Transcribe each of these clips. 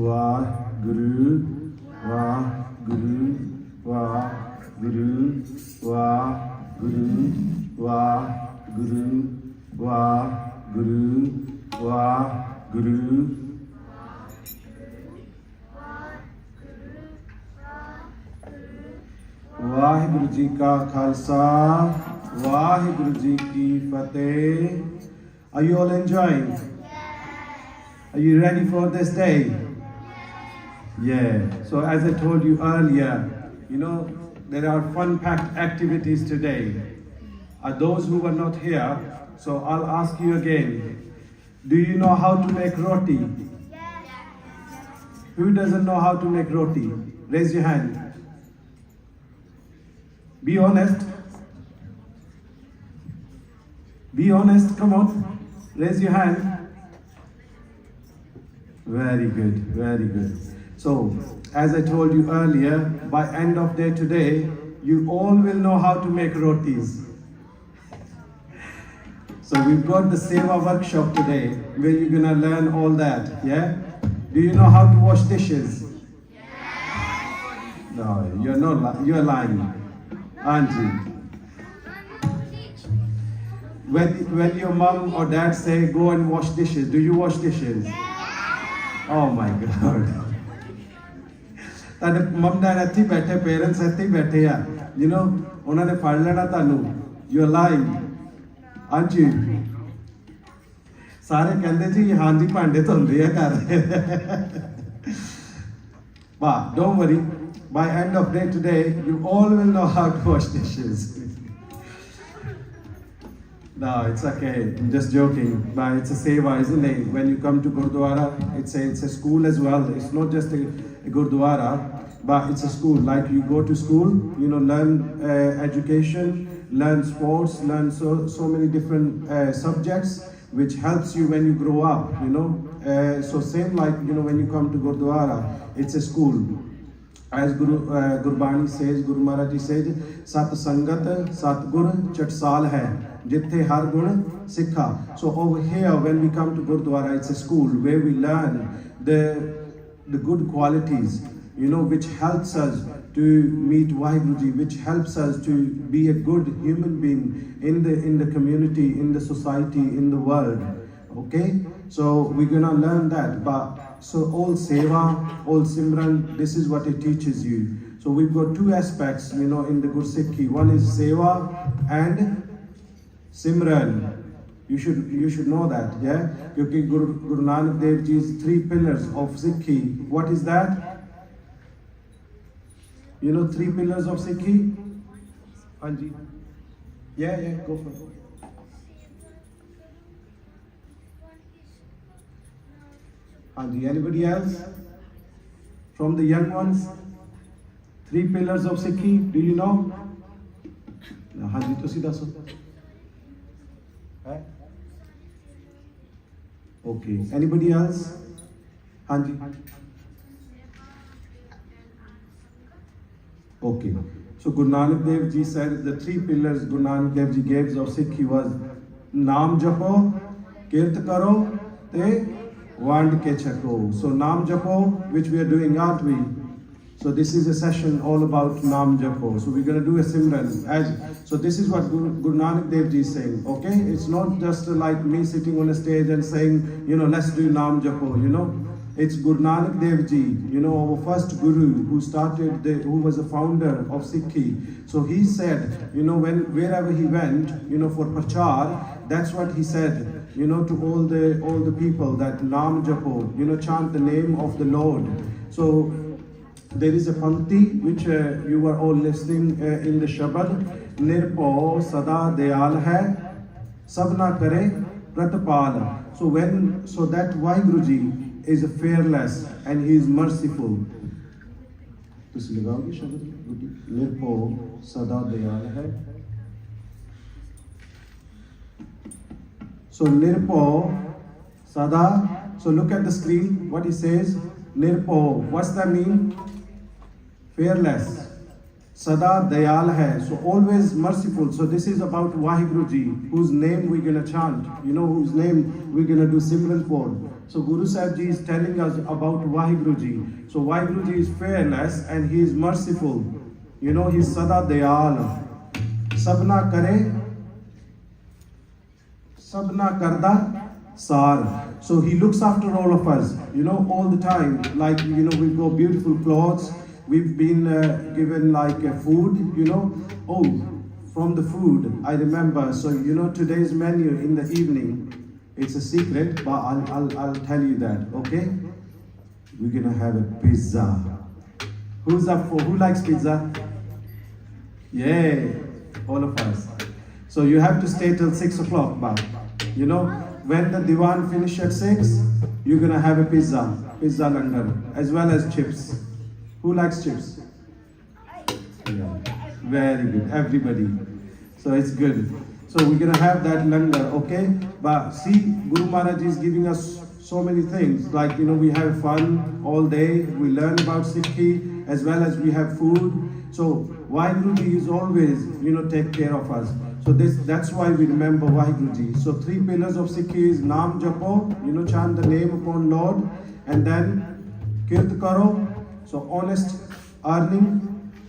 Wahguru, Wahguru, Wahguru, Wahguru, Wahguru, Wahguru, Wahguru. Waheguru ji का खालसा, वाहिगुरु जी की फतेह. Are you all enjoying? Are you ready for this day? Yeah. So as I told you earlier, there are fun-packed activities today. Those who were not here, so I'll ask you again. Do you know how to make roti? Who doesn't know how to make roti? Raise your hand. Be honest. Be honest, come on. Raise your hand. Very good, very good. So, as I told you earlier, by end of day today, you all will know how to make rotis. So we've got the Seva workshop today, where you're gonna learn all that, yeah? Do you know how to wash dishes? No, you're not, you're lying. Auntie, when your mom or dad say go and wash dishes, do you wash dishes? Oh my God. Tade mom dad ਇੱਥੇ ਬੈਠੇ, parents ਇੱਥੇ ਬੈਠੇ ਆ, ਉਹਨਾਂ ਨੇ ਫੜ ਲੈਣਾ ਤੁਹਾਨੂੰ. You're lying, aren't you? ਸਾਰੇ ਕਹਿੰਦੇ ਜੀ ਹਾਂਜੀ ਭਾਂਡੇ ਧੋਂਦੇ ਆ ਘਰ. But don't worry. By end of day today, you all will know how to wash dishes. No, it's okay. I'm just joking. But it's a seva, isn't it? When you come to Gurdwara, it's a school as well. It's not just a Gurdwara, but it's a school. Like you go to school, learn education, learn sports, learn so many different subjects, which helps you when you grow up. So same like when you come to Gurdwara, it's a school. As Gurbani says, Guru Maharaj Ji says, Sat Sangat, Sat Gur, Chatsal hai, Jithe Har Gun Sikha. So over here, when we come to Gurdwara, it's a school where we learn the good qualities, which helps us to meet Vaheguru Ji, which helps us to be a good human being in the community, in the society, in the world. Okay? So we're gonna learn that. But so all seva, all simran, this is what it teaches you. So we've got two aspects, in the Gursikhi. One is seva and simran. You should know that, yeah? Because Guru Nanak Dev Ji's 3 pillars of Sikhi. What is that? 3 pillars of Sikhi? Anji. Yeah, go for it. Anybody else? From the young ones? 3 pillars of Sikhi, do you know? Hanji, tusi daso. Okay, anybody else? Hanji. Okay, so Guru Nanak Dev Ji said the 3 pillars Guru Nanak Dev Ji gave of Sikhi was Naam Japo, Kirt Karo, Te Wand ke chako. So Naam Japo, which we are doing, aren't we? So this is a session all about Naam Japo. So we're going to do a Simran. So this is what Guru Nanak Dev Ji is saying. Okay, it's not just like me sitting on a stage and saying, let's do Naam Japo. It's Guru Nanak Dev Ji, our first Guru who was the founder of Sikhi. So he said, wherever he went, for Prachar, that's what he said, to all the people that Naam Japo, chant the name of the Lord. So there is a Pankti which you were all listening in the Shabad. Nirpo Sada Dayal hai, Sabna Kare Pratapal. So that Vaheguru Ji is fearless and he is merciful. Nirpo Sada Dayal hai. So Nirpo Sada. So look at the screen. What he says. Nirpo. What's that mean? Fearless. Sada Dayal hai. So always merciful. So this is about Vaheguru Ji, whose name we're gonna chant. Whose name we're gonna do Simran for. So Guru Sahib Ji is telling us about Waheguru Ji. So Waheguru Ji is fearless and he is merciful. You know, he is Sada Dayal. Sabna kare, sabna karda sar. So he looks after all of us, you know, all the time. Like, you know, we've got beautiful clothes. We've been given like food, you know. Oh, from the food, I remember. So, you know, today's menu in the evening, it's a secret, but I'll tell you that, okay? We're gonna have a pizza. Who's up for, who likes pizza? Yeah, all of us. So you have to stay till 6 o'clock, but, you know, when the diwan finish at 6, you're gonna have a pizza langar, as well as chips. Who likes chips? Yeah. Very good, everybody. So it's good. So we're gonna have that langar, okay? But see, Guru Maharaj is giving us so many things. Like, you know, we have fun all day. We learn about Sikhi, as well as we have food. So Waheguru Ji is always, you know, take care of us. So that's why we remember Waheguru Ji. So 3 pillars of Sikhi is Naam Japo, you know, chant the name upon Lord, and then Kirt Karo, so honest earning,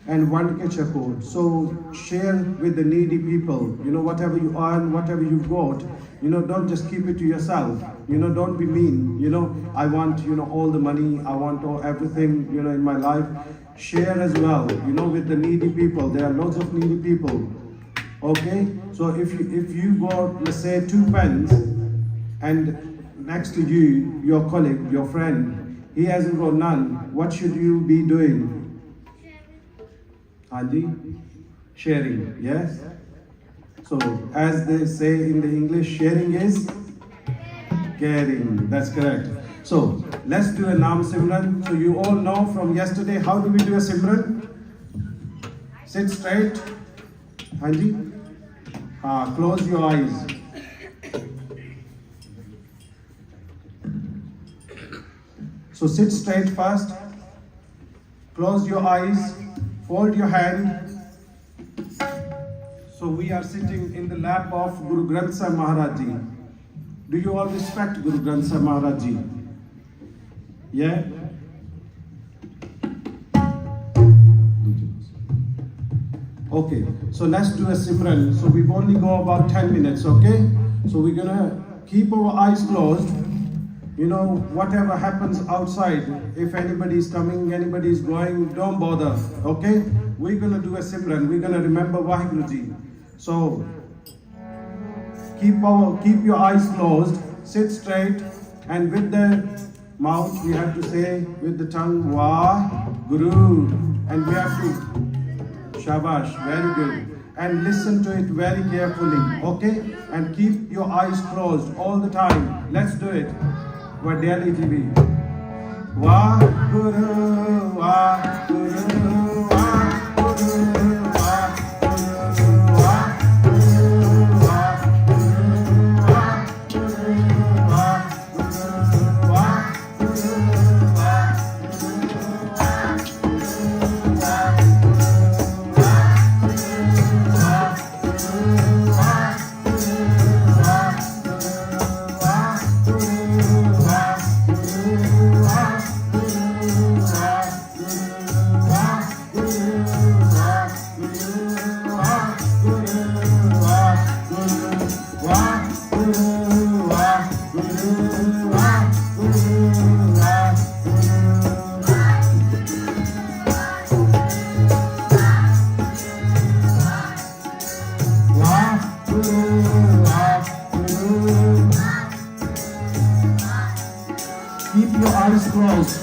and Vand Ke Chakor. So share with the needy people, you know, whatever you earn, whatever you've got, you know, don't just keep it to yourself, you know, don't be mean, you know, I want, you know, all the money, I want everything, you know, in my life. Share as well, you know, with the needy people. There are lots of needy people. Okay, so if you got, let's say, 2 pence, and next to you, your colleague, your friend, he hasn't got none, what should you be doing? Anji? Sharing, yes? So, as they say in the English, sharing is caring. That's correct. So, let's do a Naam Simran. So, you all know from yesterday, how do we do a Simran? Sit straight. Anji? Close your eyes. So sit straight first. Close your eyes. Fold your hand. So we are sitting in the lap of Guru Granth Sahib Maharaj Ji. Do you all respect Guru Granth Sahib Maharaj Ji? Yeah? Okay, so let's do a Simran. So we've only got about 10 minutes, okay? So we're gonna keep our eyes closed. You know, whatever happens outside, if anybody is coming, anybody is going, don't bother, okay? We're gonna do a Simran. We're gonna remember Waheguru Ji. So keep your eyes closed, sit straight, and with the mouth we have to say, with the tongue, Waheguru, and we have to Shabash, very good. And listen to it very carefully, okay? And keep your eyes closed all the time. Let's do it. Vadiyali TV. Waheguru, Waheguru, Waheguru. Keep your eyes closed.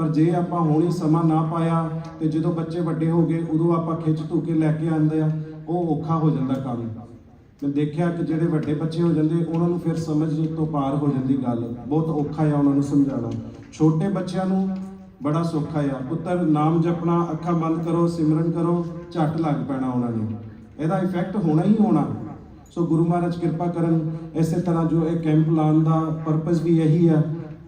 पर जे आपां हुण ही समा ना पाया तो जो बच्चे वड्डे हो गए उदों आपां खिच धू के लैके आंदे आ वो औखा हो जाता काम। मैं देखा कि ਜਿਹੜੇ ਵੱਡੇ ਬੱਚੇ ਹੋ ਜਾਂਦੇ ਉਹਨਾਂ ਨੂੰ ਫਿਰ ਸਮਝ ਤੋਂ ਪਾਰ ਹੋ ਜਾਂਦੀ ਗੱਲ, ਬਹੁਤ ਔਖਾ ਆ ਉਹਨਾਂ ਨੂੰ ਸਮਝਾਉਣਾ। ਛੋਟੇ ਬੱਚਿਆਂ ਨੂੰ ਬੜਾ ਸੌਖਾ ਆ, ਪੁੱਤਰ ਨਾਮ ਜਪਣਾ, ਅੱਖਾਂ ਬੰਦ ਕਰੋ, ਸਿਮਰਨ ਕਰੋ, ਝੱਟ ਲੱਗ ਪੈਣਾ ਉਹਨਾਂ ਨੇ, ਇਹਦਾ ਇਫੈਕਟ ਹੋਣਾ ਹੀ ਹੋਣਾ। ਸੋ ਗੁਰੂ ਮਹਾਰਾਜ ਕਿਰਪਾ ਕਰਨ। ਇਸੇ ਤਰ੍ਹਾਂ ਜੋ ਇਹ ਕੈਂਪ ਲਾਉਣ ਦਾ ਪਰਪਸ ਵੀ ਇਹੀ ਆ,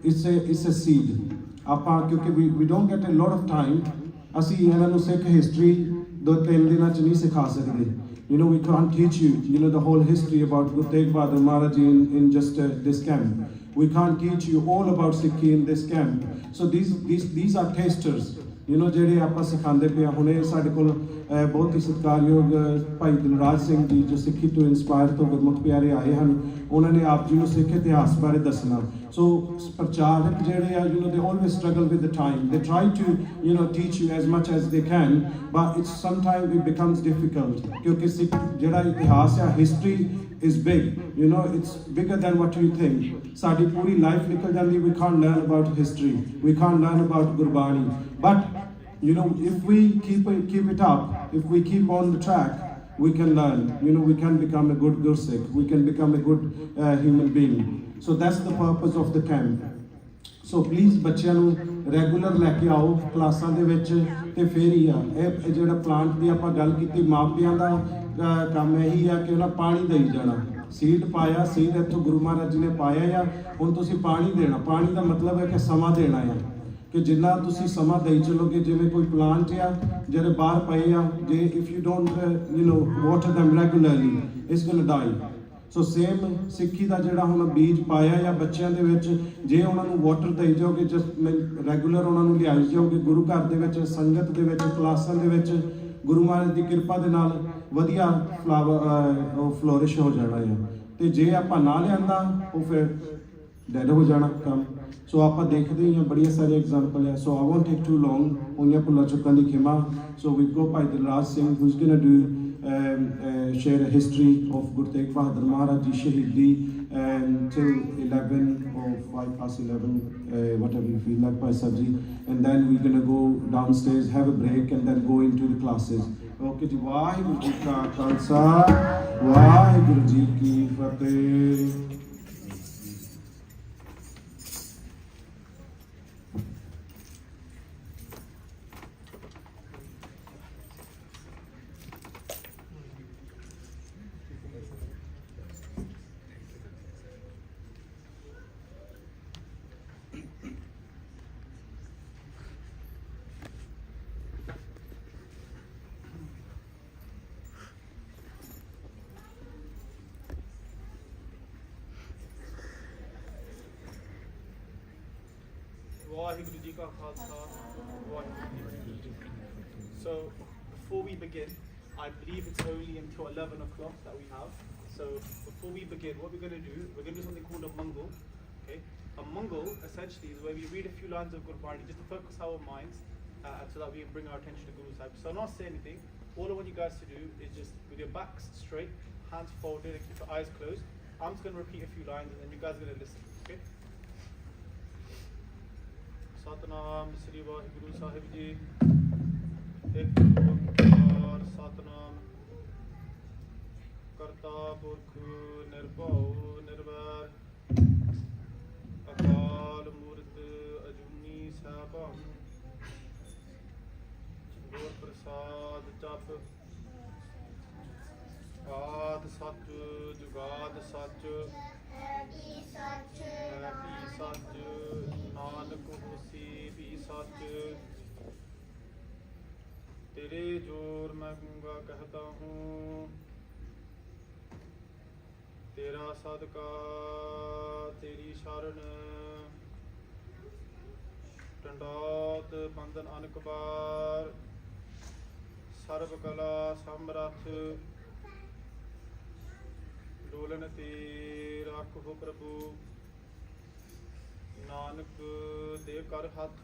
ਇਟਸ ਅ ਸੀਡ। ਆਪਾਂ ਕਿਉਂਕਿ we don't get a lot of time, ਅਸੀਂ ਇਹਨਾਂ ਨੂੰ ਸਿੱਖ ਹਿਸਟਰੀ 2-3 ਦਿਨਾਂ 'ਚ ਨਹੀਂ ਸਿਖਾ ਸਕਦੇ। You know, we can't teach you, you know, the whole history about Guru Tegh Bahadur Maharaj in just this camp. We can't teach you all about Sikhi in this camp. So these are tasters, you know, ਜਿਹੜੇ ਆਪਾਂ ਸਿਖਾਉਂਦੇ ਪਏ। ਹੁਣੇ ਸਾਡੇ ਕੋਲ ਬਹੁਤ ਹੀ ਸਤਿਕਾਰਯੋਗ ਭਾਈ ਦਿਲਰਾਜ ਸਿੰਘ ਜੀ ਜੋ ਸਿੱਖੀ ਤੋਂ ਇਨਸਪਾਇਰ ਤੋਂ ਗੁਰਮੁਖ ਪਿਆਰੇ ਆਏ ਹਨ, ਉਹਨਾਂ ਨੇ ਆਪ ਜੀ ਨੂੰ ਸਿੱਖ ਇਤਿਹਾਸ ਬਾਰੇ ਦੱਸਣਾ। ਸੋ ਪ੍ਰਚਾਰਕ ਜਿਹੜੇ ਆ, you know, they always struggle with the time. They try to, you know, teach you as much as they can, but it's sometimes it becomes difficult ਕਿਉਂਕਿ ਸਿੱਖ ਜਿਹੜਾ ਇਤਿਹਾਸ ਆ, history is big, you know, it's bigger than what you think. ਸਾਡੀ ਪੂਰੀ life ਨਿਕਲ ਜਾਂਦੀ, we can't learn about history, we can't learn about Gurbani, but you know, if we keep it up, if we keep on the track, we can learn, you know, we can become a good Gursikh, we can become a good human being. So that's the purpose of the camp. So please ਬੱਚਿਆਂ ਨੂੰ regular ਲੈ ਕੇ ਆਓ ਕਲਾਸਾਂ ਦੇ ਵਿੱਚ, ਤੇ ਫਿਰ ਹੀ ਆ ਇਹ ਜਿਹੜਾ ਪਲਾਂਟ ਦੀ ਆਪਾਂ ਗੱਲ ਕੀਤੀ, ਮਾਪਿਆਂ ਦਾ ਕੰਮ ਇਹੀ ਆ ਕਿ ਉਹਨਾਂ ਪਾਣੀ ਦੇਈ ਜਾਣਾ। ਸੀਡ ਪਾਇਆ, ਸੀਡ ਇੱਥੋਂ ਗੁਰੂ ਮਹਾਰਾਜ ਜੀ ਨੇ ਪਾਇਆ ਆ, ਹੁਣ ਤੁਸੀਂ ਪਾਣੀ ਦੇਣਾ। ਪਾਣੀ ਦਾ ਮਤਲਬ ਹੈ ਕਿ ਸਮਾਂ ਦੇਣਾ ਆ, ਕਿ ਜਿੰਨਾ ਤੁਸੀਂ ਸਮਾਂ ਦੇਈ ਚਲੋਗੇ, ਜਿਵੇਂ ਕੋਈ ਪਲਾਂਟ ਆ ਜਿਹੜੇ ਬਾਹਰ ਪਏ ਆ, ਜੇ if you don't you know water them regularly, it's gonna die. So same ਸਿੱਖੀ ਦਾ ਜਿਹੜਾ ਹੁਣ ਬੀਜ ਪਾਇਆ ਜਾਂ ਬੱਚਿਆਂ ਦੇ ਵਿੱਚ, ਜੇ ਉਹਨਾਂ ਨੂੰ ਵਾਟਰ ਦੇਈ ਜਾਓਗੇ, ਜਸਟ ਰੈਗੂਲਰ ਉਹਨਾਂ ਨੂੰ ਲਿਆਈ ਜਾਓਗੇ ਗੁਰੂ ਘਰ ਦੇ ਵਿੱਚ, ਸੰਗਤ ਦੇ ਵਿੱਚ, ਕਲਾਸਾਂ ਦੇ ਵਿੱਚ, ਗੁਰੂ ਮਹਾਰਾਜ ਦੀ ਕਿਰਪਾ ਦੇ ਨਾਲ ਵਧੀਆ ਫਲੋਰਿਸ਼ ਹੋ ਜਾਣਾ ਹੈ। ਤੇ ਜੇ ਆਪਾਂ ਨਾ ਲਿਆਂਦਾ ਉਹ ਫਿਰ ਡੈਡ ਹੋ ਜਾਣਾ ਕੰਮ। ਸੋ ਆਪਾਂ ਦੇਖਦੇ ਹੀ ਹਾਂ ਬੜੀਆਂ ਸਾਰੀਆਂ ਐਗਜ਼ਾਮਪਲ ਹੈ। ਸੋ ਆਈ ਵੋਂਟ ਟੇਕ ਟੂ ਲੌਂਗ, ਹੋਈਆਂ ਭੁੱਲਾਂ ਚੁੱਕਾਂ ਦੀ ਖਿਮਾ। ਸੋ ਵੀ ਗੋ ਭਾਈ Dilraj Singh who's gonna do share a history of Guru Tegh Bahadur Maharaj ji Shahidi till 11 or 5 past 11, whatever you feel like, Bhai Sabji, and then we're gonna go downstairs, have a break, and then go into the classes. Okay ji, Waheguru ji ka Khalsa, Waheguru ji ki Fateh। Waheguru Ji Ka Khalsa, Waheguru Ji Ki Fateh. So before we begin, I believe it's only until 11 o'clock that we have. So before we begin, what we're going to do, we're going to do something called a Mangal. Okay, a Mangal essentially is where we read a few lines of Gurbani just to focus our minds, so that we can bring our attention to Guru Sahib. So I'll not say anything. All I want you guys to do is just with your backs straight, hands folded, and keep your eyes closed. I'm just going to repeat a few lines, and then you guys are going to listen. Okay. Satnam ਸ੍ਰੀ ਵਾਹਿਗੁਰੂ ਸਾਹਿਬ ਜੀ, ਇੱਕ ਓੰਕਾਰ ਸਤਨਾਮ, ਕਰਤਾ ਪੁਰਖ ਨਿਰਭਉ ਨਿਰਵੈਰ, ਅਕਾਲ ਮੂਰਤ ਅਜੂਨੀ ਸੈਭੰ, ਗੁਰ ਪ੍ਰਸਾਦ ਜਪ, ਆਦਿ ਸੱਚ ਜੁਗਾਦ ਸੱਚ, ਹੈ ਵੀ ਸੱਚ, ਨਾਨਕ ਹੋਸੀ ਵੀ सच। तेरे जोर मैं गूंगा कहता हूँ, तेरा सदका तेरी शरण, टंडौत बंधन अनकबार, सर्व कला समरथ, डोलन ते राखो प्रभु, नानक दे कर हथ,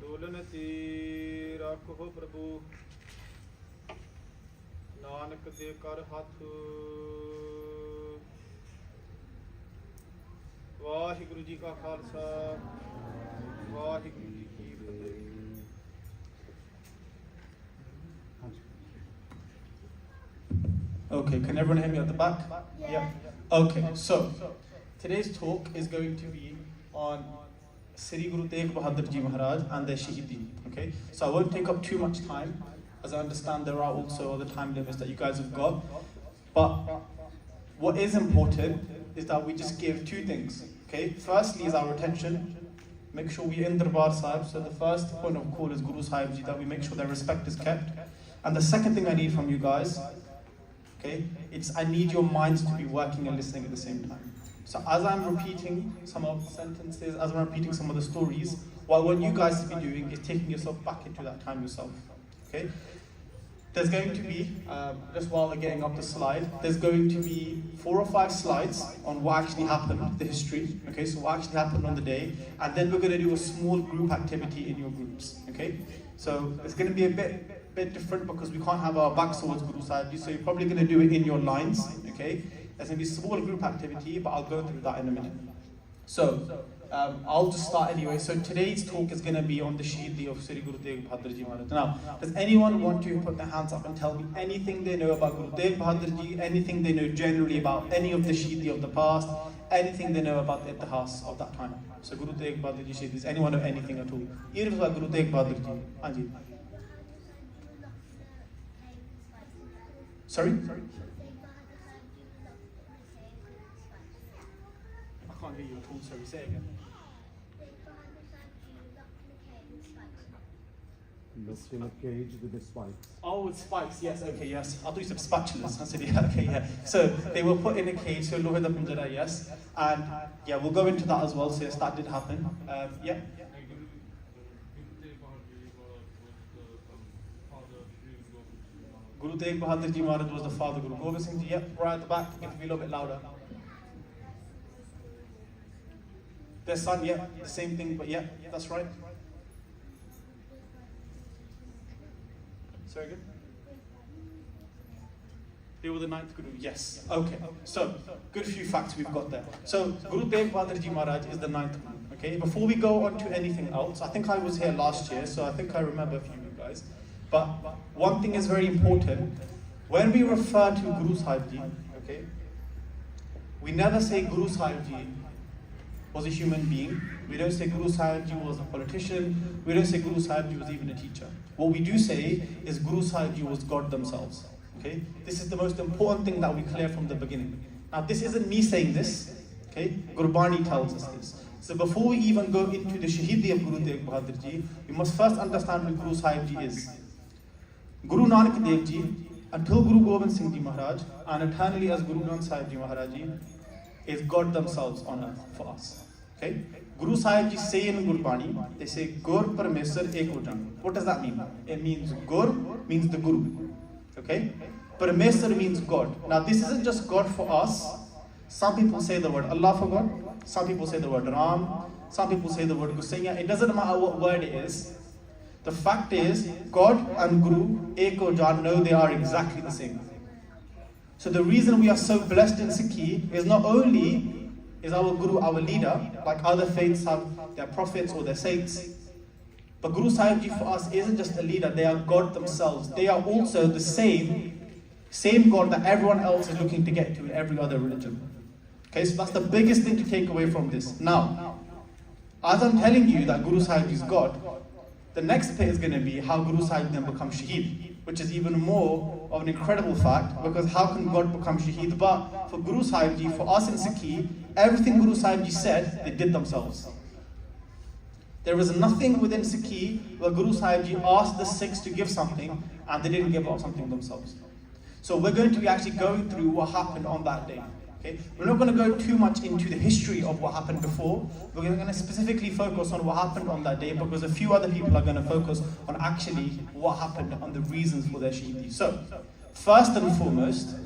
डोलन ते राखो प्रभु, नानक दे कर हथ। वाहिगुरु जी का खालसा, ਵਾਹਿਗੁਰੂ ਜੀ ਕੀ ਫਤਿਹ। Okay, can everyone hear me at the back? Yeah. Okay, so today's talk is going to be on Sri Guru Tegh Bahadur Ji Maharaj and their Shahidi. Okay, so I won't take up too much time, as I understand there are also other time limits that you guys have got. But what is important is that we just give two things. Okay, firstly is our attention. Make sure we're in Darbar Sahib. So the first point of call is Guru Sahib Ji, that we make sure their respect is kept. And the second thing I need from you guys, okay, it's I need your minds to be working and listening at the same time. So as I'm repeating some of the sentences, as I'm repeating some of the stories, what you guys to be doing is taking yourself back into that time yourself. Okay? There's going to be, just while we're getting up the slide, there's going to be 4 or 5 slides on what actually happened, the history. Okay, so what actually happened on the day, and then we're going to do a small group activity in your groups. Okay, so it's going to be a bit different because we can't have our backs towards Guru Sahib Ji, so you're probably going to do it in your lines. Okay, there's going to be a small group activity, but I'll go through that in a minute. So I'll just start anyway. So today's talk is going to be on the Shahidi of Sri Guru Tegh Bahadur Ji Maharaj. Now, does anyone want to put their hands up and tell me anything they know about Guru Tegh Bahadur Ji, anything they know generally about any of the Shahidi of the past, anything they know about the Itihas of that time? So Guru Tegh Bahadur Ji Shahidi, does anyone know anything at all? Even about Guru Tegh Bahadur Ji? Anji. Sorry? I can't hear you at all, sorry, say it again. Looked in a cage with the spikes. Oh, with spikes, yes, okay, yes. I thought you said spatulas. I said, yeah, okay, yeah. So they were put in a cage, so Lohida Punjara, yes. And yeah, we'll go into that as well, so yes, that did happen. Yeah. Guru Tegh Bahadur Ji Maharaj was the father. Guru Gobind Singh Ji, yeah, right at the back, it can be a little bit louder. Their son, yeah, the same thing, but yeah, that's right. Sorry again? They were the 9th Guru, yes. Okay, so good few facts we've got there. So Guru Tegh Bahadur Ji Maharaj is the 9th Guru. Okay, before we go on to anything else, I think I was here last year, so I think I remember a few of you guys. But one thing is very important. When we refer to Guru Sahib Ji, okay, we never say Guru Sahib Ji was a human being. We don't say Guru Sahib Ji was a politician. We don't say Guru Sahib Ji was even a teacher. What we do say is Guru Sahib Ji was God themselves. Okay, this is the most important thing that we clear from the beginning. Now, this isn't me saying this. Okay, Gurbani tells us this. So before we even go into the Shahidi of Guru Tegh Bahadur Ji, we must first understand who Guru Sahib Ji is. Guru Nanak Dev Ji, until Guru Gobind Singh Ji Maharaj, and eternally as Guru Granth Sahib Ji Maharaj Ji, is God themselves on earth for us. Okay? Guru Sahib Ji say in Gurbani, they say Gur Parmeswar Eko Jan. What does that mean? It means Gur means the Guru. Okay? Parmeswar means God. Now this isn't just God for us. Some people say the word Allah for God. Some people say the word Ram. Some people say the word Gusaiya. It doesn't matter what word it is. The fact is, God and Guru, Eko Jan, know they are exactly the same. So the reason we are so blessed in Sikhi is not only is our Guru our leader, like other faiths have their prophets or their saints, but Guru Sahib Ji for us isn't just a leader, they are God themselves. They are also the same God that everyone else is looking to get to in every other religion. Okay, so that's the biggest thing to take away from this. Now, as I'm telling you that Guru Sahib Ji is God, the next bit is going to be how Guru Sahib then becomes Shaheed, which is even more of an incredible fact, because how can God become Shaheed? But for Guru Sahib Ji, for us in Sikhi, everything Guru Sahib Ji said, they did themselves. There is nothing within Sikhi where Guru Sahib Ji asked the Sikhs to give something and they didn't give up something themselves. So we're going to be actually going through what happened on that day. Okay? We're not going to go too much into the history of what happened before. We're going to specifically focus on what happened on that day, because a few other people are going to focus on actually what happened and the reasons for their Shahidi. So, first and foremost,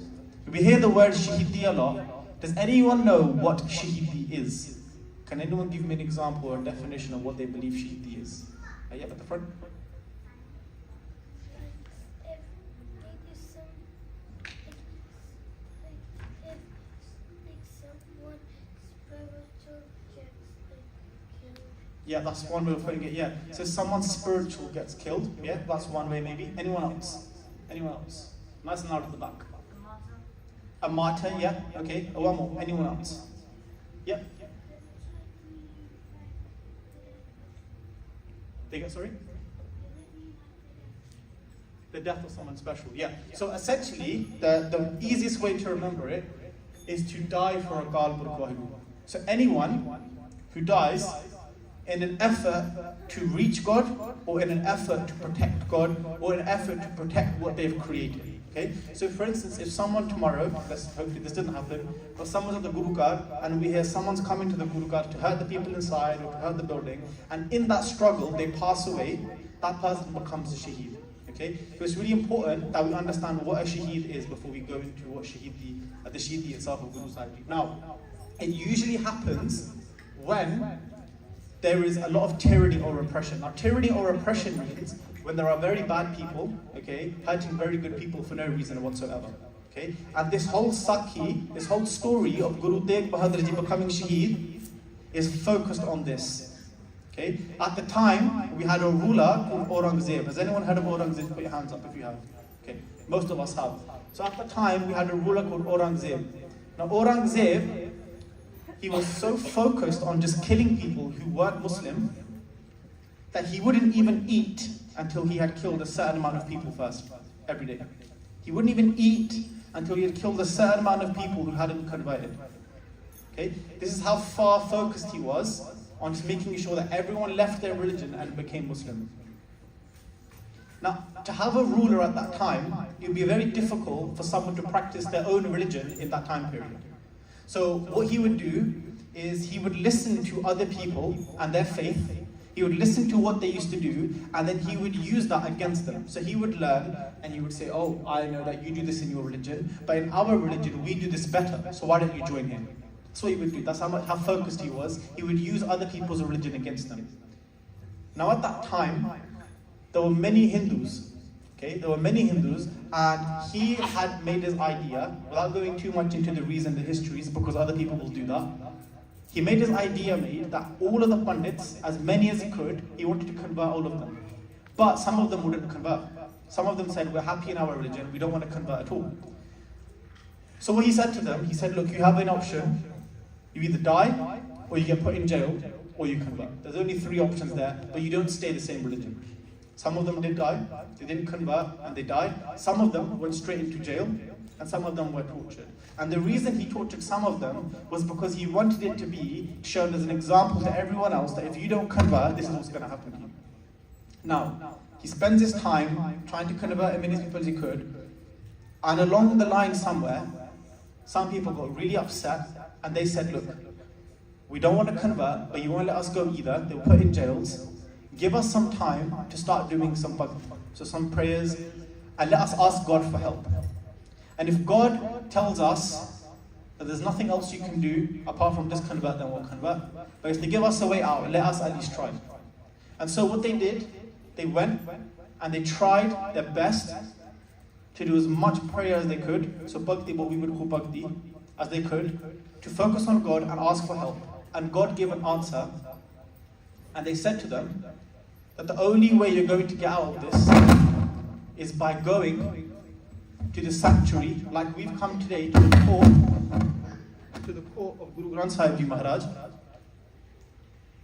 we hear the word Shahidi a lot. Does anyone know what Shahidi is? Can anyone give me an example or a definition of what they believe Shahidi is? Are you up at the front? Yeah, that's one way of putting it, yeah. So someone spiritual gets killed, yeah, that's one way maybe. Anyone else? Anyone else? Nice and loud at the back. A martyr, yeah, okay. One more. Anyone else? Yeah. They get, sorry? The death of someone special, yeah. So essentially, the easiest way to remember it is to die for a Galbur Wahidu. So anyone who dies in an effort to reach God, or in an effort to protect God, or in an effort to protect what they've created. Okay? So for instance, if someone tomorrow, hopefully this didn't happen, but someone's at the Guru Ghat and we hear someone's coming to the Guru Ghat to hurt the people inside or to hurt the building, and in that struggle they pass away, that person becomes a shaheed. Okay? So it's really important that we understand what a shaheed is before we go into what the shaheed itself of Guru Sahib. Now, it usually happens when there is a lot of tyranny or oppression. Now, tyranny or oppression means when there are very bad people, okay, hurting very good people for no reason whatsoever. Okay? And this whole Sakhi, this whole story of Guru Tegh Bahadur Ji becoming Shaheed is focused on this. Okay? At the time, we had a ruler called Aurangzeb. Has anyone heard of Aurangzeb? Put your hands up if you have. Okay, most of us have. So at the time, we had a ruler called Aurangzeb. Now Aurangzeb, he was so focused on just killing people who weren't Muslim that he wouldn't even eat until he had killed a certain amount of people first, every day. He wouldn't even eat until he had killed a certain amount of people who hadn't converted. Okay? This is how far focused he was on just making sure that everyone left their religion and became Muslim. Now, to have a ruler at that time, it would be very difficult for someone to practice their own religion in that time period. So what he would do is he would listen to other people and their faith. He would listen to what they used to do, and then he would use that against them. So he would learn, and he would say, oh, I know that you do this in your religion, but in our religion, we do this better, so why don't you join him? That's what he would do. That's how focused he was. He would use other people's religion against them. Now at that time, there were many Hindus. Okay, there were many Hindus, and he had made his idea, without going too much into the reason, the histories, because other people will do that. He made his idea made that all of the Pandits, as many as he could, he wanted to convert all of them. But some of them wouldn't convert. Some of them said, we're happy in our religion, we don't want to convert at all. So what he said to them, he said, look, you have an option. You either die, or you get put in jail, or you convert. There's only 3 options there, but you don't stay the same religion. Some of them did die, they didn't convert, and they died. Some of them went straight into jail, and some of them were tortured. And the reason he tortured some of them was because he wanted it to be shown as an example to everyone else that if you don't convert, this is what's going to happen to you. Now, he spends his time trying to convert as many people as he could, and along the line somewhere, some people got really upset, and they said, look, we don't want to convert, but you won't let us go either. They were put in jails. Give us some time to start doing some bhakti, so some prayers, and let us ask God for help. And if God tells us that there's nothing else you can do apart from just convert, then we'll convert. But if they give us a way out, let us at least try. And so what they did, they went and they tried their best to do as much prayer as they could, so bhakti, what we would call bhakti, as they could, to focus on God and ask for help. And God gave an answer. And they said to them that the only way you're going to get out of this is by going to the sanctuary, like we've come today to the court of Guru Granth Sahib Ji Maharaj.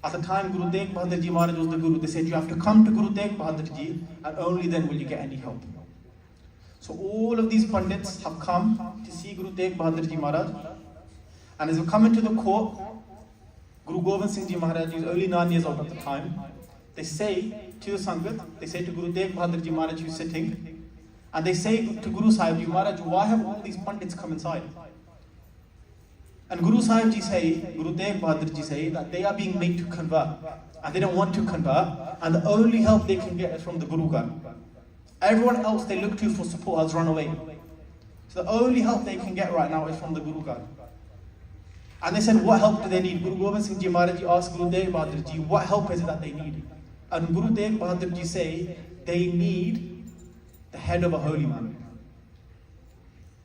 At the time Guru Tegh Bahadur Ji Maharaj was the Guru, they said you have to come to Guru Tegh Bahadur Ji, and only then will you get any help. So all of these Pandits have come to see Guru Tegh Bahadur Ji Maharaj, and as we come into the court, Guru Gobind Singh Ji Maharaj is only 9 years old at the time. They say to the Sangat, they say to Guru Tegh Bahadur Ji Maharaj who's sitting, and they say to Guru Sahib Ji Maharaj, why have all these Pandits come inside? And Guru Sahib Ji say, Guru Tegh Bahadur Ji say that they are being made to convert, and they don't want to convert, and the only help they can get is from the Guru Ghat. Everyone else they look to for support has run away. So the only help they can get right now is from the Guru Ghat. And they said, what help do they need? Guru Gobind Singh Ji Maharaj asked Guru Tegh Bahadur Ji, what help is it that they need? And Guru Tegh Bahadur Ji say, they need the head of a holy man.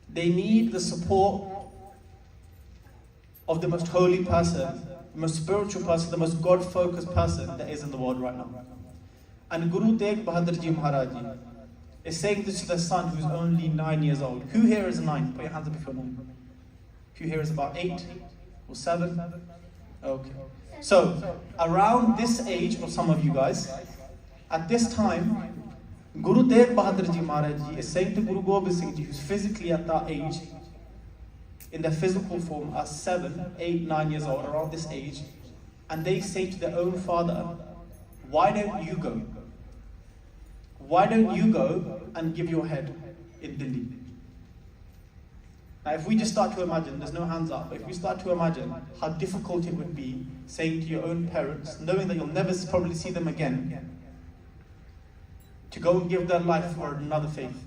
They need the support of the most holy person, the most spiritual person, the most God-focused person that is in the world right now. And Guru Tegh Bahadur Ji Maharaj Ji is saying this to their son who's only 9 years old. Who here is 9? Put your hands up if you're 9. Who here is about 8 or 7? Okay. So, around this age of some of you guys, at this time, Guru Tegh Bahadur Ji Maharaj Ji is saying to Guru Gobind Singh Ji, who's physically at that age, in their physical form, are 7, 8, 9 years old, around this age, and they say to their own father, why don't you go? Why don't you go and give your head in Delhi? Now, if we just start to imagine, there's no hands up, but if we start to imagine how difficult it would be saying to your own parents, knowing that you'll never probably see them again, to go and give their life for another faith,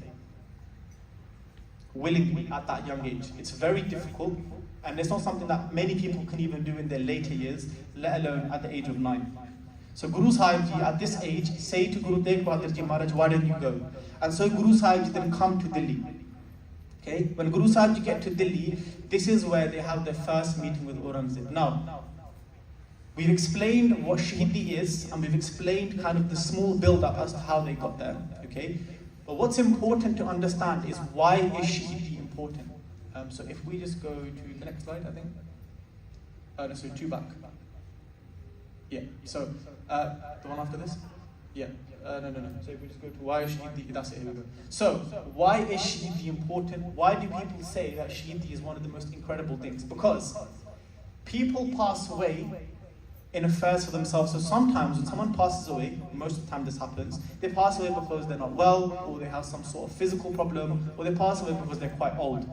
willingly at that young age. It's very difficult, and it's not something that many people can even do in their later years, let alone at the age of 9. So Guru Sahib Ji at this age say to Guru Tegh Bahadur Ji Maharaj, why don't you go? And so Guru Sahib Ji then come to Delhi. Okay, when Guru Sahib Ji get to Delhi, this is where they have their first meeting with Aurangzeb. Now, we've explained what Shahidi is, and we've explained kind of the small build-up as to how they got there. Okay, but what's important to understand is why is Shahidi important? So if we just go to the next slide, I think. No, so 2 back. Yeah. So the one after this. Yeah. No. So if we just go to why is Shahidi, that's it, here we go. So, why is Shahidi important? Why do people say that Shahidi is one of the most incredible things? Because people pass away in affairs for themselves. So sometimes when someone passes away, most of the time this happens, they pass away because they're not well, or they have some sort of physical problem, or they pass away because they're quite old.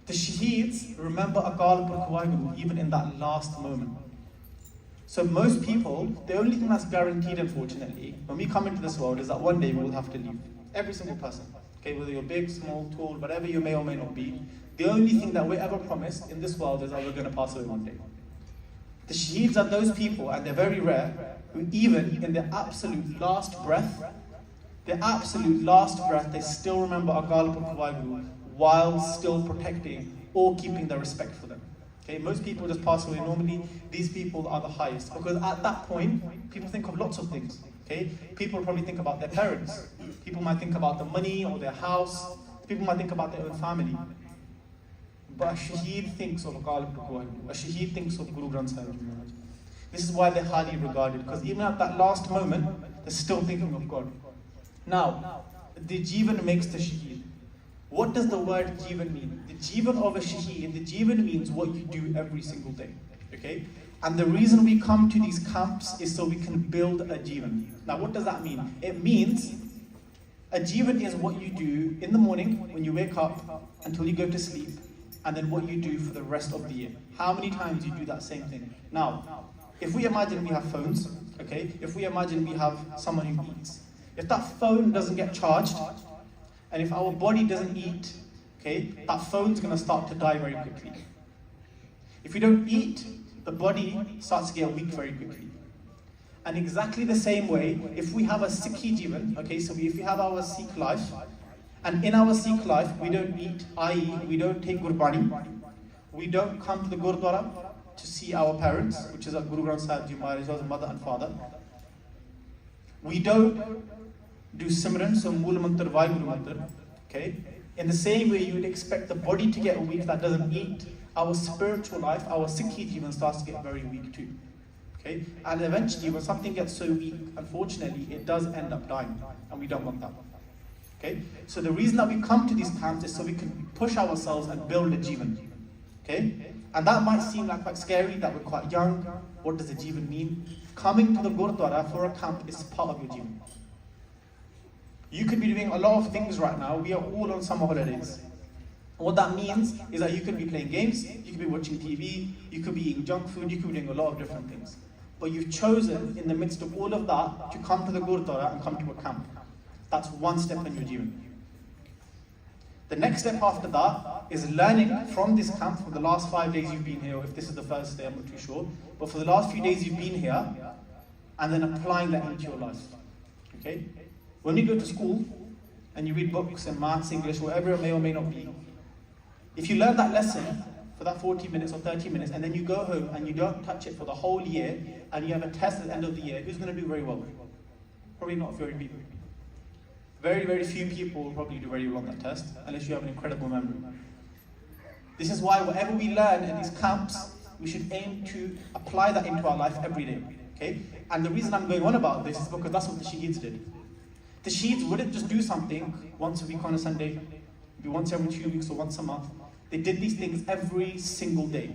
The Shaheeds remember Akal Purkh Waheguru even in that last moment. So most people, the only thing that's guaranteed, unfortunately, when we come into this world is that one day we will have to leave. Every single person. Okay, whether you're big, small, tall, whatever you may or may not be, the only thing that we're ever promised in this world is that we're going to pass away one day. The Shaheeds are those people, and they're very rare, who even in their absolute last breath, they still remember Akal Purkh Waheguru while still protecting or keeping their respect for them. Okay, most people just pass away normally. These people are the highest, because at that point, people think of lots of things. Okay, people probably think about their parents. People might think about the money or their house. People might think about their own family. But a Shaheed thinks of Akal Purkh Waheguru. A Shaheed thinks of Guru Granth Sahib. This is why they're highly regarded, because even at that last moment, they're still thinking of God. Now, the Jivan makes the Shaheed. What does the word Jivan mean? The Jivan of a Shaheed, the Jivan means what you do every single day. Okay? And the reason we come to these camps is so we can build a Jivan. Now, what does that mean? It means a Jivan is what you do in the morning when you wake up until you go to sleep, and then what you do for the rest of the year. How many times you do that same thing? Now, if we imagine we have phones, okay? If we imagine we have someone who eats. If that phone doesn't get charged, and if our body doesn't eat, okay, that phone's gonna start to die very quickly. If we don't eat, the body starts to get weak very quickly. And exactly the same way, if we have a Sikhi Jivan, okay, so if we have our Sikh life, and in our Sikh life, we don't eat, i.e., we don't take Gurbani, we don't come to the Gurdwara to see our parents, which is our Guru Granth Sahib Ji Maharaj, mother and father. We don't do Simran, so Mool Mantar, Vaheguru Mantar, okay? In the same way you would expect the body to get weak that doesn't eat, our spiritual life, our Sikhi Jivan starts to get very weak too. Okay? And eventually when something gets so weak, unfortunately, it does end up dying, and we don't want that. Okay? So the reason that we come to these camps is so we can push ourselves and build a Jivan. Okay? And that might seem like quite scary, that we're quite young. What does a Jivan mean? Coming to the Gurdwara for a camp is part of your Jivan. You could be doing a lot of things right now. We are all on summer holidays. What that means is that you could be playing games, you could be watching TV, you could be eating junk food, you could be doing a lot of different things. But you've chosen, in the midst of all of that, to come to the Gurdwara and come to a camp. That's one step in your Jivan. The next step after that is learning from this camp for the last 5 days you've been here, or if this is the first day, I'm not too sure. But for the last few days you've been here, and then applying that into your life. Okay? When you go to school, and you read books and maths, English, whatever it may or may not be, if you learn that lesson, for that 40 minutes or 30 minutes, and then you go home and you don't touch it for the whole year, and you have a test at the end of the year, who's going to do very well? Probably not very people. Very, very few people will probably do very well on that test, unless you have an incredible memory. This is why whatever we learn in these camps, we should aim to apply that into our life every day. Okay? And the reason I'm going on about this is because that's what the Shaheeds did. The Shaheeds wouldn't just do something once a week on a Sunday, maybe once every 2 weeks or once a month. They did these things every single day.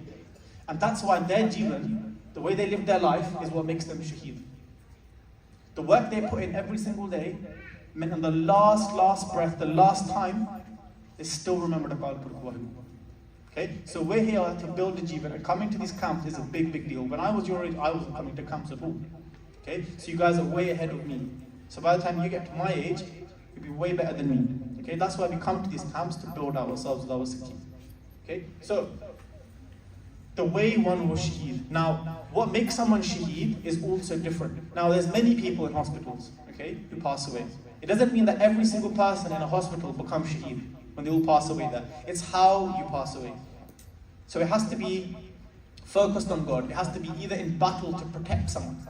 And that's why their Jeevan, the way they live their life, is what makes them Shaheed. The work they put in every single day meant on the last breath, the last time, they still remembered about Wahu. Okay? So we're here to build a Jeevan, and coming to these camps is a big, big deal. When I was your age, I wasn't coming to camps at all. Okay? So you guys are way ahead of me. So by the time you get to my age, you'll be way better than me. Okay? That's why we come to these camps, to build ourselves with our Sikhi. Okay? So, the way one was Shaheed. Now, what makes someone Shaheed is also different. Now, there's many people in hospitals, okay, who pass away. It doesn't mean that every single person in a hospital becomes Shaheed when they all pass away there. It's how you pass away. So it has to be focused on God. It has to be either in battle to protect someone.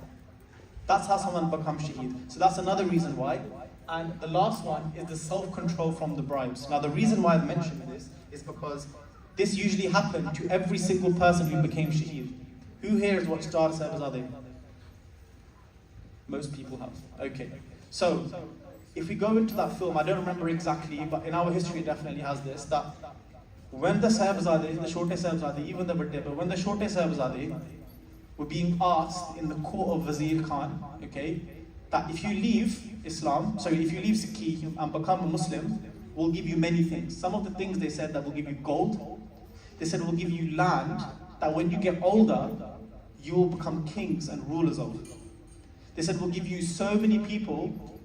That's how someone becomes Shaheed. So that's another reason why. And the last one is the self-control from the bribes. Now, the reason why I mentioned this is because this usually happened to every single person who became Shaheed. Who here has watched Dar Sahibzade? Most people have. Okay. So, if we go into that film, I don't remember exactly, but in our history it definitely has this, that when the Sahibzade, the Shote Sahibzade, even the Badde, but when the Shote Sahibzade were being asked in the court of Wazir Khan, okay, that if you leave Islam, if you leave Sikhi and become a Muslim, we'll give you many things. Some of the things they said that will give you gold. They said we'll give you land that when you get older, you will become kings and rulers of. They said we'll give you so many people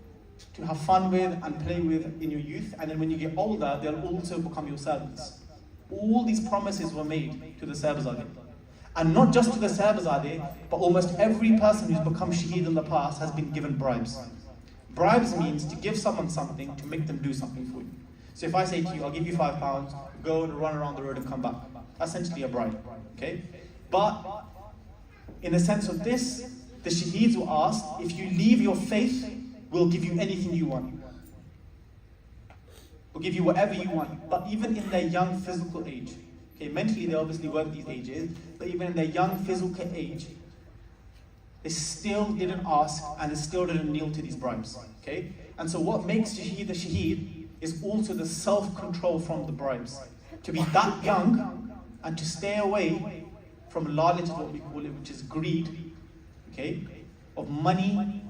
to have fun with and play with in your youth, and then when you get older, they'll also become your servants. All these promises were made to the Sahibzade. And not just to the Sahibzade, but almost every person who's become Shaheed in the past has been given bribes. Bribes means to give someone something to make them do something for you. So if I say to you, I'll give you £5, go and run around the road and come back. Essentially a bribe, okay? But in the sense of this, the Shaheeds were asked, if you leave your faith, we'll give you anything you want. We'll give you whatever you want. But even in their young physical age, okay, mentally they obviously weren't these ages, but even in their young physical age, they still didn't ask and they still didn't kneel to these bribes, okay? And so what makes Shaheed the Shaheed is also the self-control from the bribes. To be that young and to stay away from lalaj is what we call it, which is greed, okay? Of money,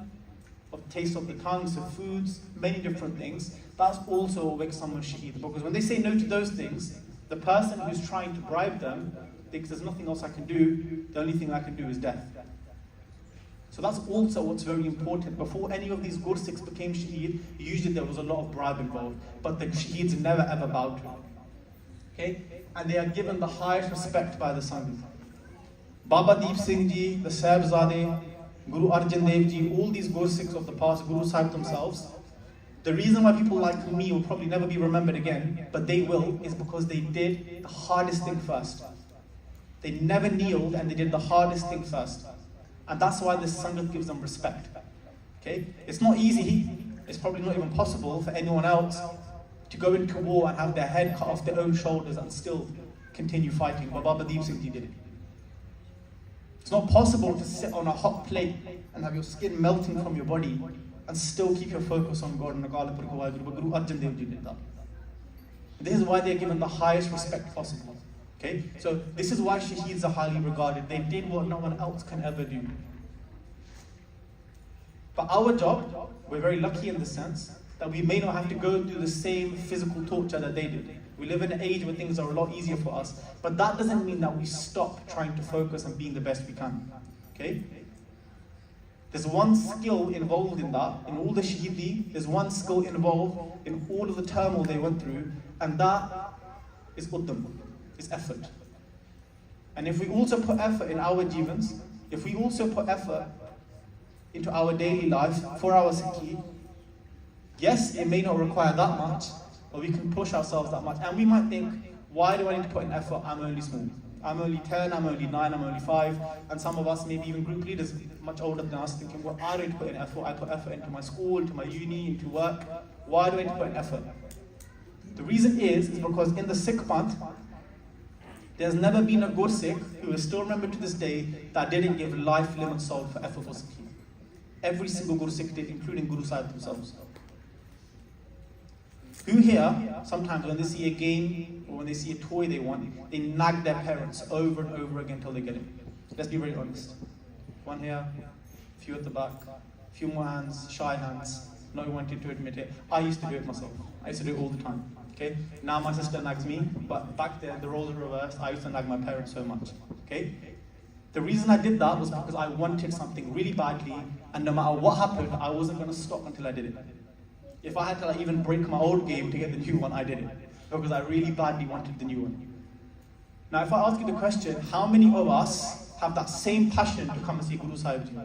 of taste of the tongues, of foods, many different things. That's also what makes someone Shaheed. Because when they say no to those things, the person who's trying to bribe them thinks there's nothing else I can do, the only thing I can do is death. So that's also what's very important. Before any of these Gursikhs became Shaheed, usually there was a lot of bribe involved, but the Shaheeds never ever bowed to it. Okay? And they are given the highest respect by the Sangh. Baba Deep Singh Ji, the Sahibzade, Guru Arjan Dev Ji, all these Gursikhs of the past, Guru Sahib themselves, the reason why people like me will probably never be remembered again, but they will, is because they did the hardest thing first. They never kneeled and they did the hardest thing first. And that's why this Sangat gives them respect. Okay? It's not easy, it's probably not even possible for anyone else to go into war and have their head cut off their own shoulders and still continue fighting. But Baba Deep Singh Ji did it. It's not possible to sit on a hot plate and have your skin melting from your body and still keep your focus on God and Akala Purkha Guru. Guru Arjan Dev Ji did that. This is why they are given the highest respect possible. Okay? So this is why Shaheeds are highly regarded. They did what no one else can ever do. But our job, we're very lucky in the sense that we may not have to go through the same physical torture that they did. We live in an age where things are a lot easier for us, but that doesn't mean that we stop trying to focus on being the best we can. Okay? There's one skill involved in that, in all the Shaheedi, there's one skill involved in all of the turmoil they went through, and that is uddam, is effort. And if we also put effort in our Jeevans, if we also put effort into our daily life for our Sikhi, yes, it may not require that much, but we can push ourselves that much. And we might think, Why do I need to put in effort? I'm only small. I'm only 10, I'm only 9, I'm only 5. And some of us, maybe even group leaders, much older than us, thinking, well, I don't need to put in effort. I put effort into my school, into my uni, into work. Why do I need to put in effort? The reason is because in the Sikh month, there's never been a good Sikh who is still remembered to this day that didn't give life, limb and soul for effort for Sikhi. Every single Guru Sikh did, including Guru Sahib themselves. Who here, sometimes when they see a game or when they see a toy they want, they nag their parents over and over again until they get it? Let's be very honest. One here, a few at the back, a few more hands, shy hands, not wanting to admit it. I used to do it myself. I used to do it all the time. Okay? Now my sister nags me, but back then the roles were reversed. I used to nag my parents so much. Okay? The reason I did that was because I wanted something really badly, and no matter what happened, I wasn't going to stop until I did it. If I had to even break my old game to get the new one, I did it. Because I really badly wanted the new one. Now if I ask you the question, how many of us have that same passion to come and see Guru Sahib Ji?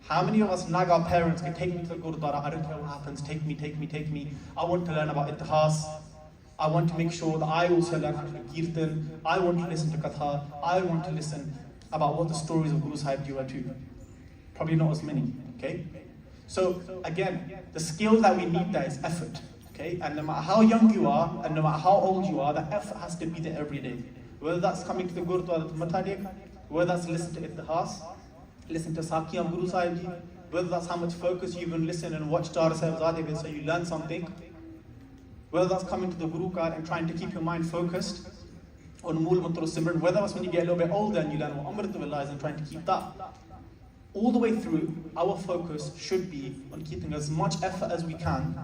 How many of us nag our parents, can take me to the Gurudwara, I don't care what happens, take me. I want to learn about Itihas. I want to make sure that I also learn how to do Kirtan. I want to listen to Katha. I want to listen about what the stories of Guru Sahib Ji were too. Probably not as many, okay? So again, the skill that we need there is effort, okay? And no matter how young you are, and no matter how old you are, that effort has to be there every day. Whether that's coming to the Gurudwara to Matadiq, whether that's listen to Itihas, listen to Sakhi of Guru Sahib Ji, whether that's how much focus you even listen and watch Jara Sahib Zade so you learn something, whether that's coming to the Guru card and trying to keep your mind focused on Mool Mantra Simran, whether that's when you get a little bit older and you learn what Amritullah is and trying to keep that. All the way through, our focus should be on keeping as much effort as we can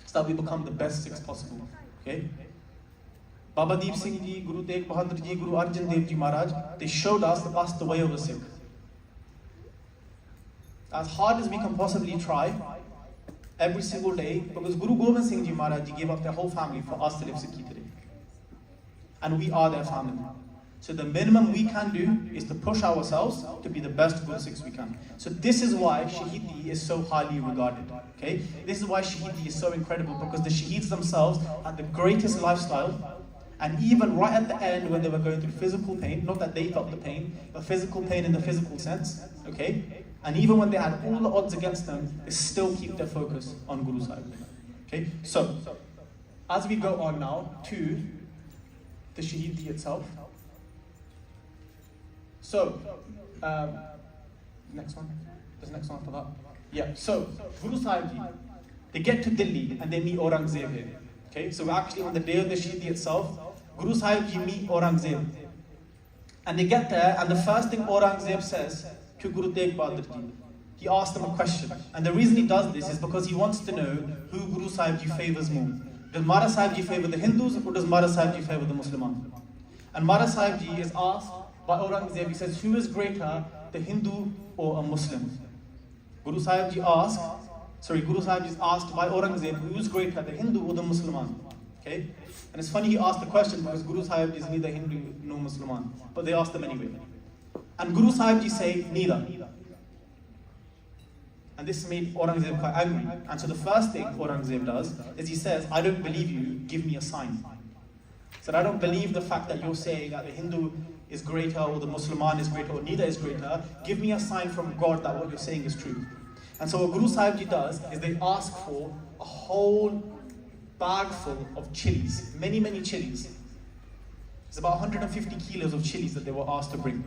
so that we become the best Sikhs possible. Okay? Baba Deep Singh Ji, Guru Tegh Bahadur Ji, Guru Arjan Dev Ji Maharaj, they showed us the way of a Sikh. As hard as we can possibly try, every single day, because Guru Gobind Singh Ji Maharaj Ji gave up their whole family for us to live Sikhi today. And we are their family. So the minimum we can do is to push ourselves to be the best Guru Sikhs we can. So this is why Shahidi is so highly regarded. Okay? This is why Shahidi is so incredible, because the Shaheeds themselves had the greatest lifestyle. And even right at the end when they were going through physical pain, not that they felt the pain, but physical pain in the physical sense, okay? And even when they had all the odds against them, they still keep their focus on Guru Sahib. Okay? So, as we go on now to the Shahidi itself. So, next one. There's next one after that. Yeah, so, Guru Sahib Ji, they get to Delhi and they meet Aurangzeb here. Okay, so we're actually on the day of the Shahidi itself. Guru Sahib Ji meet Aurangzeb. And they get there, and the first thing Aurangzeb says to Guru Tegh Bahadur Ji, he asks them a question. And the reason he does this is because he wants to know who Guru Sahib Ji favors more. Does Mara Sahib Ji favor the Hindus, or does Mara Sahib Ji favor the Muslims? And Mara Sahib Ji is asked by Aurangzeb, he says, who is greater, the Hindu or a Muslim? Guru Sahib Ji is asked by Aurangzeb, who is greater, the Hindu or the Muslim? Okay? And it's funny he asked the question because Guru Sahib is neither Hindu nor Muslim, but they asked them anyway. And Guru Sahib Ji say, neither. And this made Aurangzeb quite angry. And so the first thing Aurangzeb does is he says, I don't believe you, give me a sign. He said, I don't believe the fact that you're saying that the Hindu is greater or the Muslim is greater or neither is greater. Give me a sign from God that what you're saying is true. And so what Guru Sahib Ji does is they ask for a whole bag full of chilies, many chilies. It's about 150 kilos of chilies that they were asked to bring.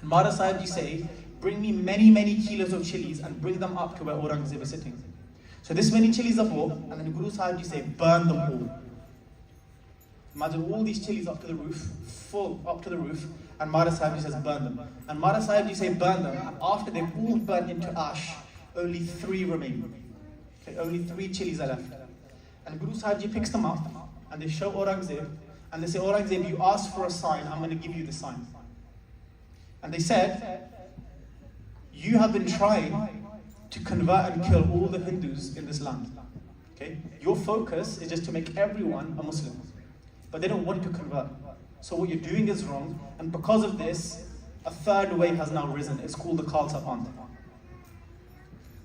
And Mara Sahib Ji say, bring me many kilos of chilies and bring them up to where Aurangzeb is sitting. So this many chilies are brought, and then Guru Sahib Ji say, burn them all. Imagine all these chilies up to the roof, full up to the roof, and Mara Sahib Ji says, burn them. And Mara Sahib Ji say, burn them, and after they've all burned into ash, only 3 remain. Okay, only 3 chilies are left. And Guru Sahib Ji picks them up, and they show Aurangzeb, and they say, Aurangzeb, you asked for a sign, I'm going to give you the sign. And they said, you have been trying to convert and kill all the Hindus in this land. Okay? Your focus is just to make everyone a Muslim. But they don't want to convert. So what you're doing is wrong, and because of this, a third wave has now risen. It's called the Khalsa Panth.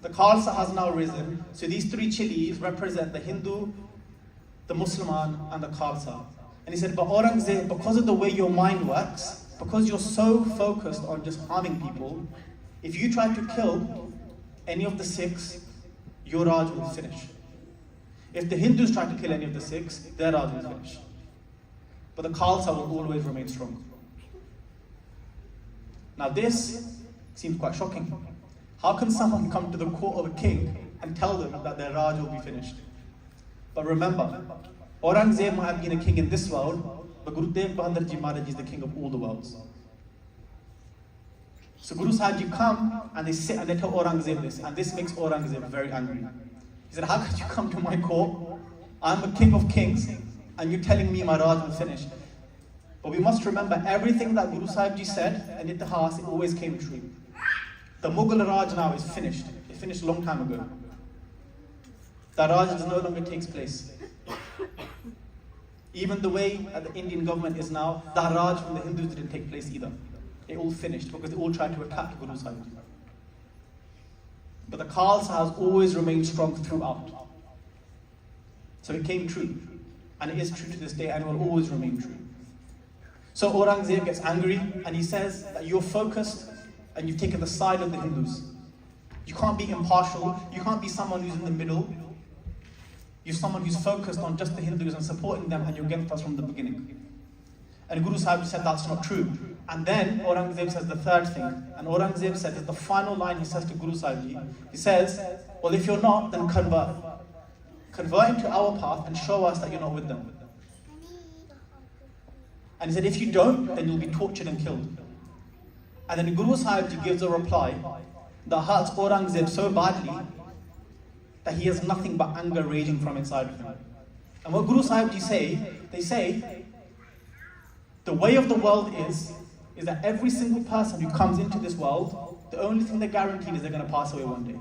The Khalsa has now risen, so these 3 chilies represent the Hindu, the Musliman and the Khalsa. And he said, but Aurangzeb, because of the way your mind works, because you're so focused on just harming people, if you try to kill any of the Sikhs, your Raj will finish. If the Hindus try to kill any of the Sikhs, their Raj will finish. But the Khalsa will always remain strong. Now this seems quite shocking. How can someone come to the court of a king and tell them that their Raj will be finished? But remember, Aurangzeb might have been a king in this world, but Guru Tegh Bahadur Ji Maharaj is the king of all the worlds. So Guru Sahib Ji come and they sit and they tell Aurangzeb this, and this makes Aurangzeb very angry. He said, how could you come to my court? I'm a king of kings, and you're telling me my Raj will finish. But we must remember, everything that Guru Sahib Ji said and Itihas, it always came true. The Mughal Raj now is finished. It finished a long time ago. The Raj no longer takes place. Even the way the Indian government is now, the Raj from the Hindus didn't take place either. It all finished because they all tried to attack Guru Sahib Ji. But the Khalsa has always remained strong throughout. So it came true. And it is true to this day and will always remain true. So Aurangzeb gets angry and he says that you're focused and you've taken the side of the Hindus. You can't be impartial. You can't be someone who's in the middle. You're someone who's focused on just the Hindus and supporting them, and you're against us from the beginning. And Guru Sahib said that's not true. And then Aurangzeb says the third thing. And Aurangzeb said, the final line he says to Guru Sahib Ji, he says, well, if you're not, then convert. Convert into our path and show us that you're not with them. And he said, if you don't, then you'll be tortured and killed. And then Guru Sahib Ji gives a reply that hurts Aurangzeb so badly that he has nothing but anger raging from inside of him. And what Guru Sahib Ji say, they say, the way of the world is that every single person who comes into this world, the only thing they're guaranteed is they're going to pass away one day.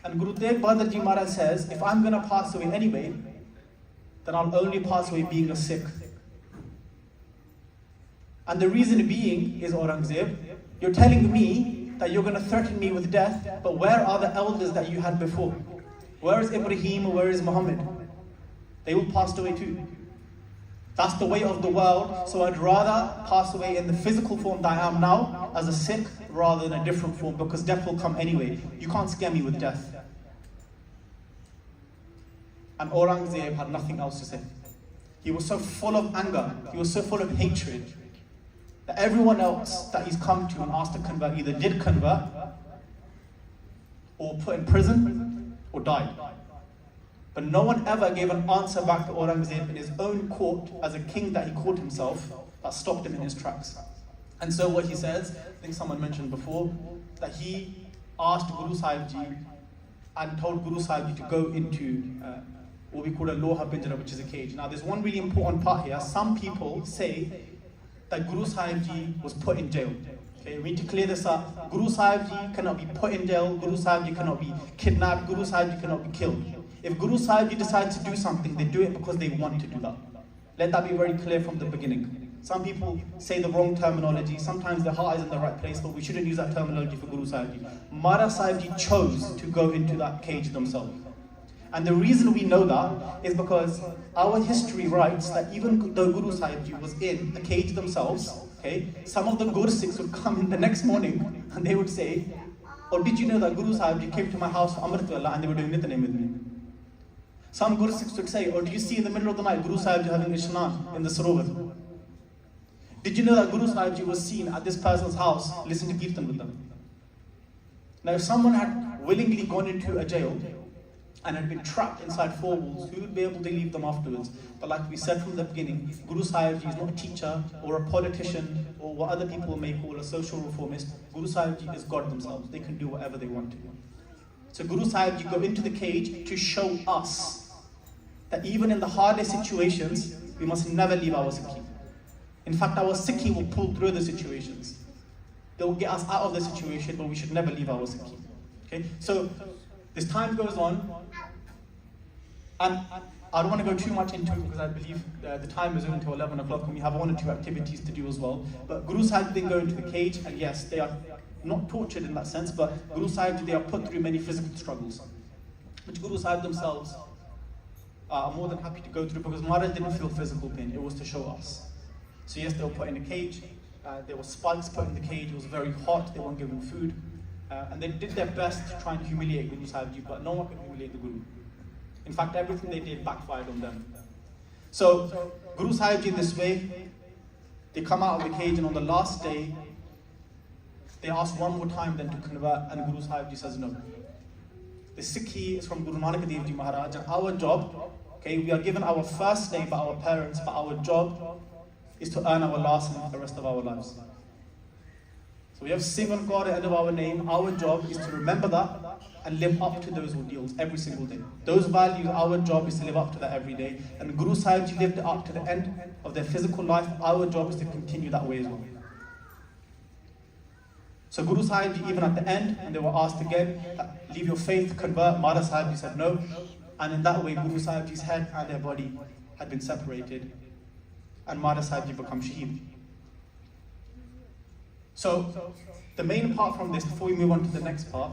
And Guru Tegh Bahadur Ji Maharaj says, if I'm going to pass away anyway, then I'll only pass away being a Sikh. And the reason being is, Aurangzeb, you're telling me that you're going to threaten me with death, but where are the elders that you had before? Where is Ibrahim? Where is Muhammad? They all passed away too. That's the way of the world, so I'd rather pass away in the physical form that I am now as a Sikh rather than a different form, because death will come anyway. You can't scare me with death. And Aurangzeb had nothing else to say. He was so full of anger, he was so full of hatred, that everyone else that he's come to and asked to convert either did convert, or put in prison, or died. But no one ever gave an answer back to Aurangzeb in his own court as a king that he called himself, that stopped him in his tracks. And so what he says, I think someone mentioned before, that he asked Guru Sahib Ji and told Guru Sahib Ji to go into what we call a loha pinjara, which is a cage. Now there's one really important part here. Some people say that Guru Sahib Ji was put in jail. Okay, we need to clear this up. Guru Sahib Ji cannot be put in jail, Guru Sahib Ji cannot be kidnapped, Guru Sahib Ji cannot be killed. If Guru Sahib Ji decides to do something, they do it because they want to do that. Let that be very clear from the beginning. Some people say the wrong terminology, sometimes their heart is in the right place, but we shouldn't use that terminology for Guru Sahib Ji. Mara Sahib Ji chose to go into that cage themselves. And the reason we know that is because our history writes that even though Guru Sahib Ji was in a cage themselves, okay, some of the Gursikhs would come in the next morning and they would say, oh, did you know that Guru Sahib Ji came to my house for Amrit Wala and they were doing Nitane with me? Some Gursikhs would say, oh, did you see in the middle of the night Guru Sahib Ji having Ishnan in the Sarovar? Did you know that Guru Sahib Ji was seen at this person's house listening to Kirtan with them? Now if someone had willingly gone into a jail and had been trapped inside four walls, who would be able to leave them afterwards? But like we said from the beginning, Guru Sahib Ji is not a teacher or a politician or what other people may call a social reformist. Guru Sahib Ji is God themselves. They can do whatever they want to. So Guru Sahib Ji go into the cage to show us that even in the hardest situations, we must never leave our Sikhi. In fact, our Sikhi will pull through the situations. They will get us out of the situation, but we should never leave our Sikhi. Okay? So this time goes on, and I don't want to go too much into it because I believe the time is until 11 o'clock and we have one or two activities to do as well. But Guru Sahib then go into the cage, and yes, they are not tortured in that sense, but Guru Sahib, they are put through many physical struggles, which Guru Sahib themselves I'm more than happy to go through, because Maharaj didn't feel physical pain, it was to show us. So yes, they were put in a cage, there were spikes put in the cage, it was very hot, they weren't given food, and they did their best to try and humiliate Guru Sahib Ji, but no one could humiliate the Guru. In fact, everything they did backfired on them. So Guru Sahib Ji, in this way, they come out of the cage, and on the last day, they ask one more time then to convert, and Guru Sahib Ji says no. The Sikhi is from Guru Nanak Dev Ji Maharaj, and our job, okay, we are given our first name by our parents, but our job is to earn our last name for the rest of our lives. So we have Singh on God at the end of our name. Our job is to remember that and live up to those ordeals every single day. Those values, our job is to live up to that every day. And Guru Sahib Ji lived it up to the end of their physical life. Our job is to continue that way as well. So Guru Sahib Ji, even at the end, and they were asked again, leave your faith, convert, Mara Sahib Ji said no. And in that way, Guru Sahib Ji's head and their body had been separated. And Mara Sahib Ji became Shaheed. So the main part from this, before we move on to the next part,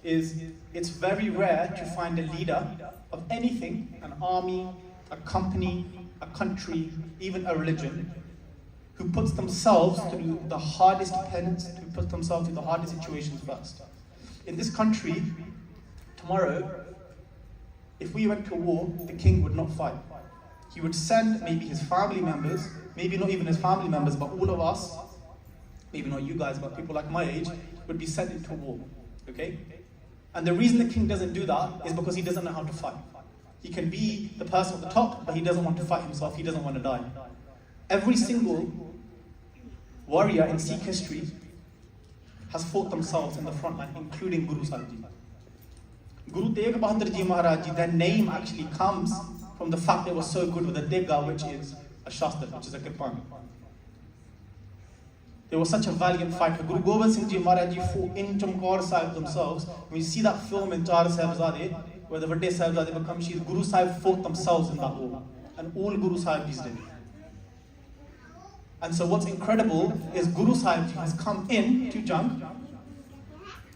is it's very rare to find a leader of anything, an army, a company, a country, even a religion, who puts themselves through the hardest penance, who puts themselves through the hardest situations first. In this country, tomorrow, if we went to war, the king would not fight. He would send maybe his family members, maybe not even his family members, but all of us, maybe not you guys, but people like my age, would be sent into war, okay? And the reason the king doesn't do that is because he doesn't know how to fight. He can be the person at the top, but he doesn't want to fight himself, he doesn't want to die. Every single warrior in Sikh history has fought themselves in the front line, including Guru Sahib Ji. Guru Tegh Bahadur Ji Maharaj Ji, their name actually comes from the fact they were so good with a Degha, which is a Shastra, which is a Kirpan. They were such a valiant fighter. Guru Gobind Singh Ji Maharaj Ji fought in Chamkaur Sahib themselves. When you see that film in Char Sahibzade, where the Vadde Sahibzade become Shaheed, Guru Sahib fought themselves in that war. And all Guru Sahib Jis did. And so what's incredible is Guru Sahib Ji has come in to Jang.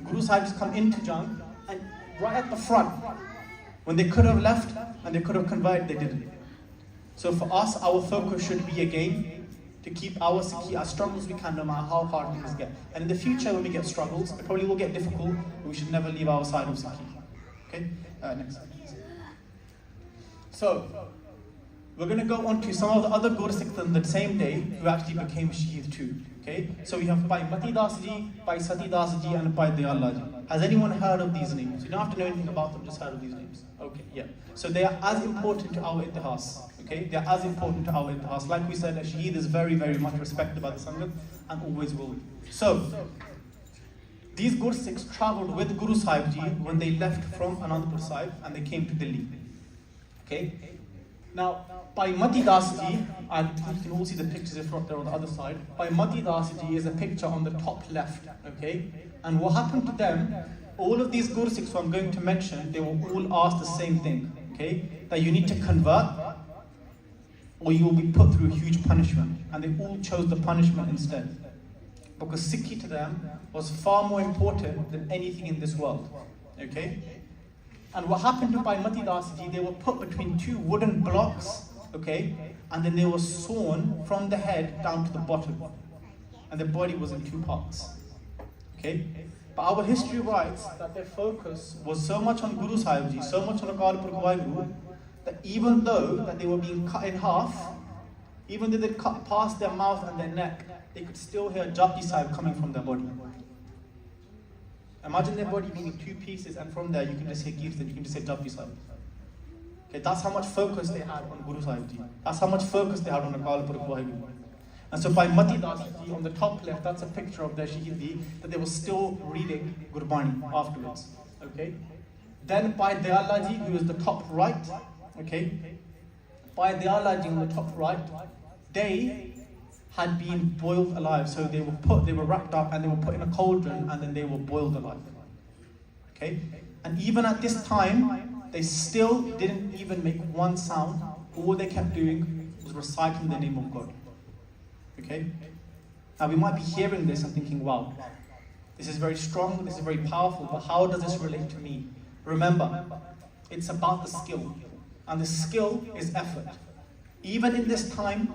Guru Sahib has come into Jang, and right at the front, when they could have left and they could have converted, they didn't. So for us, our focus should be again to keep our Sikhi as strong as we can, no matter how hard things get. And in the future, when we get struggles, it probably will get difficult, but we should never leave our side of Sikhi. Okay? Next slide. So, we're going to go on to some of the other Guru Sikhs on the same day who actually became Shaheed too. Okay? So we have Bhai Mati Das Ji, Bhai Sati Das Ji, and Bhai Dayala Ji. Has anyone heard of these names? You don't have to know anything about them, just heard of these names. Okay, yeah. So they are as important to our Itihas. Okay? They are as important to our Itihas. Like we said, a Shaheed is very, very much respected by the Sangat and always will be. So, these Guru Sikhs travelled with Guru Sahib Ji when they left from Anandpur Sahib and they came to Delhi. Okay? Now, Bhai Mati Das Ji, and you can all see the pictures if not there on the other side. Bhai Mati Das Ji is a picture on the top left, okay? And what happened to them, all of these Guru Sikhs who I'm going to mention, they were all asked the same thing, okay? That you need to convert or you will be put through a huge punishment. And they all chose the punishment instead. Because Sikhi to them was far more important than anything in this world, okay? And what happened to Bhai Mati Das Ji, they were put between two wooden blocks, okay, and then they were sawn from the head down to the bottom. And their body was in two parts, okay? But our history writes that their focus was so much on Guru Sahib Ji, so much on Akal Purkh Waheguru, that even though that they were being cut in half, even though they cut past their mouth and their neck, they could still hear Japji Sahib coming from their body. Imagine their body being in two pieces, and from there you can just say Kirtan, you can just say Japji Sahib. Okay, that's how much focus they had on Guru Sahib Ji. That's how much focus they had on Akal Purkh Waheguru. And so by Mati Das Ji, on the top left, that's a picture of their Shaheedi, that they were still reading Gurbani afterwards. Okay? Then by Dayala Ji, who is the top right, okay? By Dayala Ji on the top right, they had been boiled alive. So they were wrapped up and they were put in a cauldron and then they were boiled alive. Okay? And even at this time, they still didn't even make one sound. All they kept doing was reciting the name of God. Okay? Now we might be hearing this and thinking, wow, this is very strong, this is very powerful, but how does this relate to me? Remember, it's about the skill. And the skill is effort. Even in this time,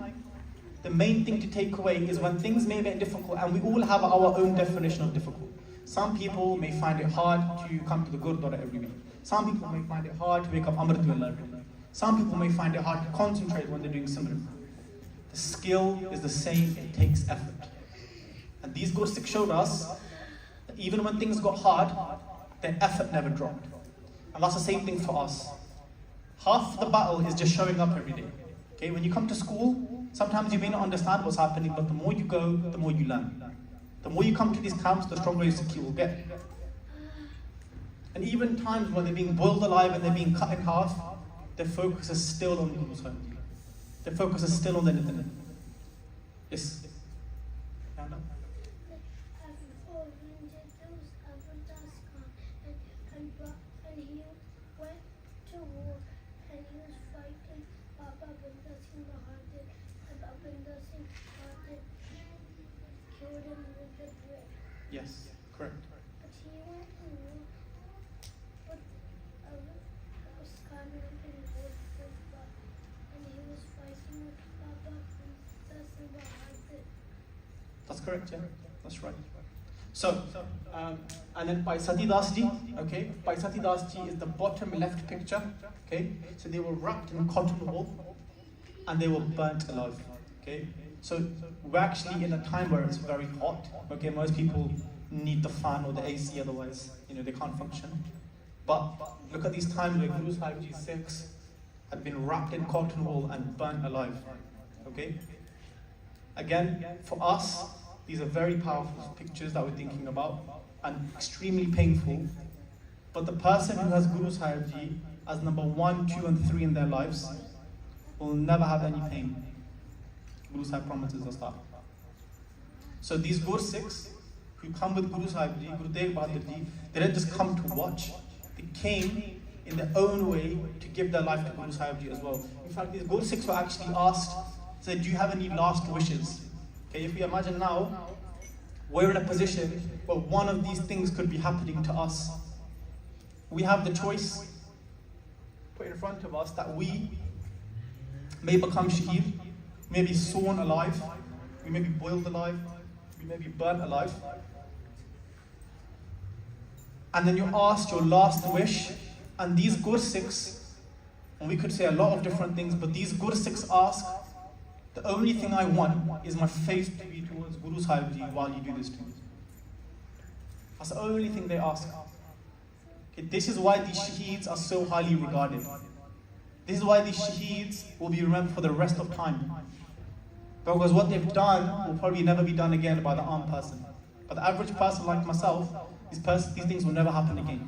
the main thing to take away is when things may get difficult, and we all have our own definition of difficult. Some people may find it hard to come to the Gurdwara every week. Some people may find it hard to wake up Amrit every day. Some people may find it hard to concentrate when they're doing Simran. The skill is the same, it takes effort. And these Gursikhs showed us that even when things got hard, their effort never dropped. And that's the same thing for us. Half the battle is just showing up every day. Okay, when you come to school, sometimes you may not understand what's happening, but the more you go, the more you learn. The more you come to these camps, the stronger your Sikh you will get. And even times when they're being boiled alive and they're being cut in half, their focus is still on Guru Sahib. Their focus is still on the Nitin. Yes. Yes, correct. But he went to war, but Khan went in war with Baba, and he was fighting with Baba and Bahadur. That's correct, yeah, that's right. So, and then by Sati Das Ji, okay, by Sati Das Ji is the bottom left picture, okay, so they were wrapped in cotton wool and they were burnt alive, okay. So we're actually in a time where it's very hot. Okay, most people need the fan or the AC, otherwise, they can't function. But look at these times where Guru Sahib Ji's Sikhs had been wrapped in cotton wool and burnt alive. Okay. Again, for us, these are very powerful pictures that we're thinking about and extremely painful. But the person who has Guru Sahib Ji as number 1, 2, and 3 in their lives will never have any pain. Guru Sahib promises us that. So these Gursikhs who come with Guru Sahib Ji, Guru Tegh Bahadur Ji, they didn't just come to watch. They came in their own way to give their life to Guru Sahib Ji as well. In fact, these Gursikhs were actually asked, said, do you have any last wishes? Okay, if we imagine now, we're in a position where one of these things could be happening to us. We have the choice put in front of us that we may become shaheed, may be sawn alive, we may be boiled alive, we may be burnt alive. And then you're asked your last wish, and these Gursikhs, and we could say a lot of different things, but these Gursikhs ask, the only thing I want is my face to be towards Guru Sahib Ji while you do this to me. That's the only thing they ask. Okay, this is why these shaheeds are so highly regarded. This is why these shaheeds will be remembered for the rest of time. Because what they've done will probably never be done again by the armed person. But the average person like myself, these things will never happen again.